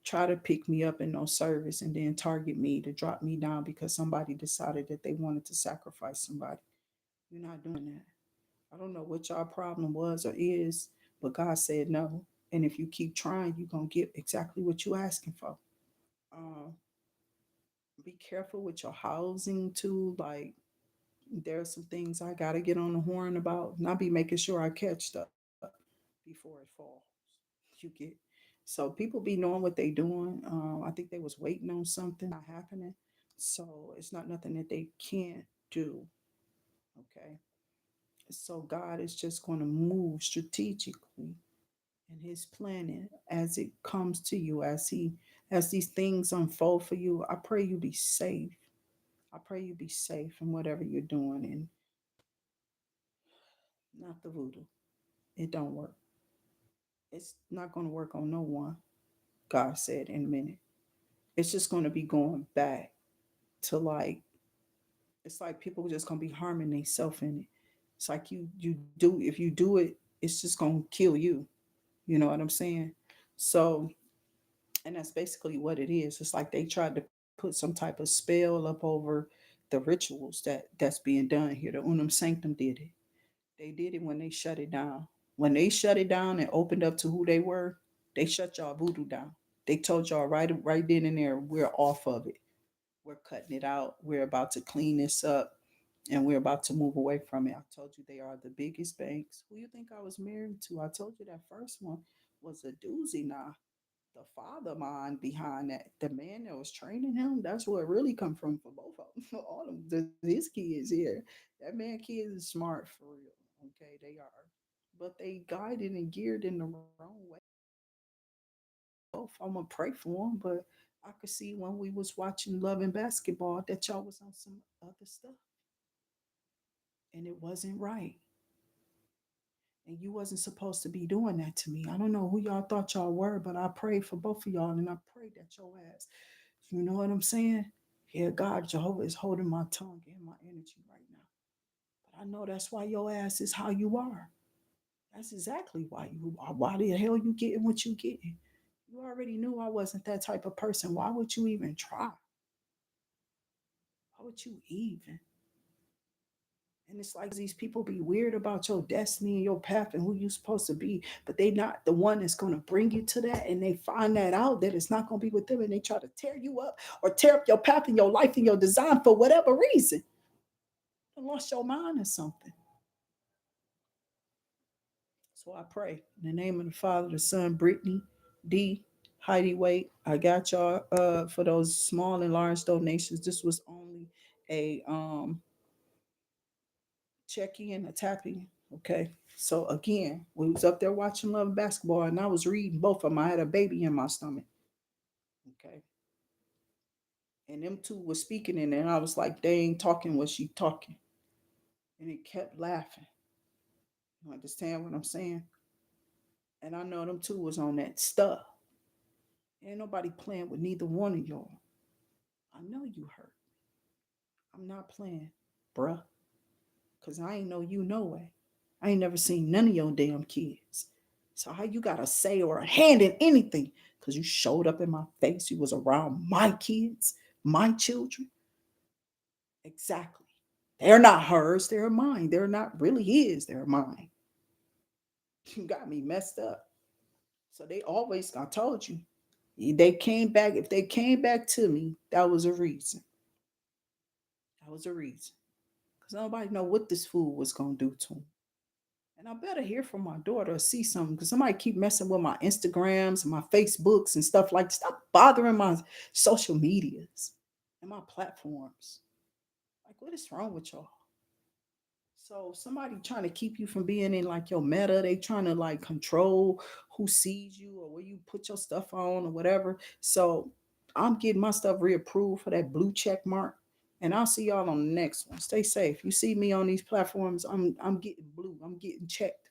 try to pick me up in no service and then target me to drop me down because somebody decided that they wanted to sacrifice somebody. You're not doing that. I don't know what your problem was or is, but God said no. And if you keep trying, you're gonna get exactly what you're asking for. Um, be careful with your housing too. Like there are some things I gotta get on the horn about, and I'll be making sure I catch stuff before it falls. You get so people be knowing what they doing. I think they was waiting on something not happening, so it's not nothing that they can't do. Okay, so God is just going to move strategically in His planning as it comes to you, as these things unfold for you. I pray you be safe. I pray you be safe in whatever you're doing, and not the voodoo. It don't work. It's not going to work on no one. God said in a minute. It's just going to be going back to like it's like people just going to be harming themselves in it. It's like you do if you do it, it's just going to kill you. You know what I'm saying? So, and that's basically what it is. It's like they tried to put some type of spell up over the rituals that's being done here. The Unum Sanctum did it. They did it when they shut it down. When they shut it down and opened up to who they were, they shut y'all voodoo down. They told y'all right then and there, we're off of it. We're cutting it out. We're about to clean this up and we're about to move away from it. I told you they are the biggest banks. Who you think I was married to? I told you that first one was a doozy. Now, the father mind behind that, the man that was training him, that's where it really come from for both of them. All of his kids here. That man kids is smart for real. Okay, they are. But they guided and geared in the wrong way. Both. I'm gonna pray for them, but I could see when we was watching Love and Basketball that y'all was on some other stuff, and it wasn't right. And you wasn't supposed to be doing that to me. I don't know who y'all thought y'all were, but I prayed for both of y'all, and I prayed that your ass. You know what I'm saying? Yeah, God, Jehovah is holding my tongue and my energy right now. But I know that's why your ass is how you are. That's exactly why you are. Why the hell you getting what you getting? You already knew I wasn't that type of person. Why would you even try? Why would you even? And it's like these people be weird about your destiny and your path and who you're supposed to be, but they not the one that's going to bring you to that. And they find that out that it's not going to be with them, and they try to tear you up or tear up your path and your life and your design for whatever reason. You lost your mind or something. So I pray in the name of the Father, the Son, Brittany, D, Heidi Wait. I got y'all for those small and large donations. This was only a check in, a tapping. Okay. So again, we was up there watching Love and Basketball, and I was reading both of them. I had a baby in my stomach. Okay. And them two was speaking in there, and I was like, they ain't talking what she talking. And it kept laughing. You understand what I'm saying? And I know them two was on that stuff. Ain't nobody playing with neither one of y'all. I know you hurt. I'm not playing, bruh. Cause I ain't know you no way. I ain't never seen none of your damn kids. So how you got a say or a hand in anything? Cause you showed up in my face. You was around my kids, my children. Exactly. They're not hers. They're mine. They're not really his. They're mine. You got me messed up. So they always, I told you, they came back. If they came back to me, that was a reason. That was a reason. Because nobody know what this food was going to do to them. And I better hear from my daughter or see something because somebody keep messing with my Instagrams and my Facebooks and stuff like that. Stop bothering my social medias and my platforms. Like, what is wrong with y'all? So somebody trying to keep you from being in like your meta, they trying to like control who sees you or where you put your stuff on or whatever. So I'm getting my stuff reapproved for that blue check mark. And I'll see y'all on the next one. Stay safe. You see me on these platforms, I'm getting blue. I'm getting checked.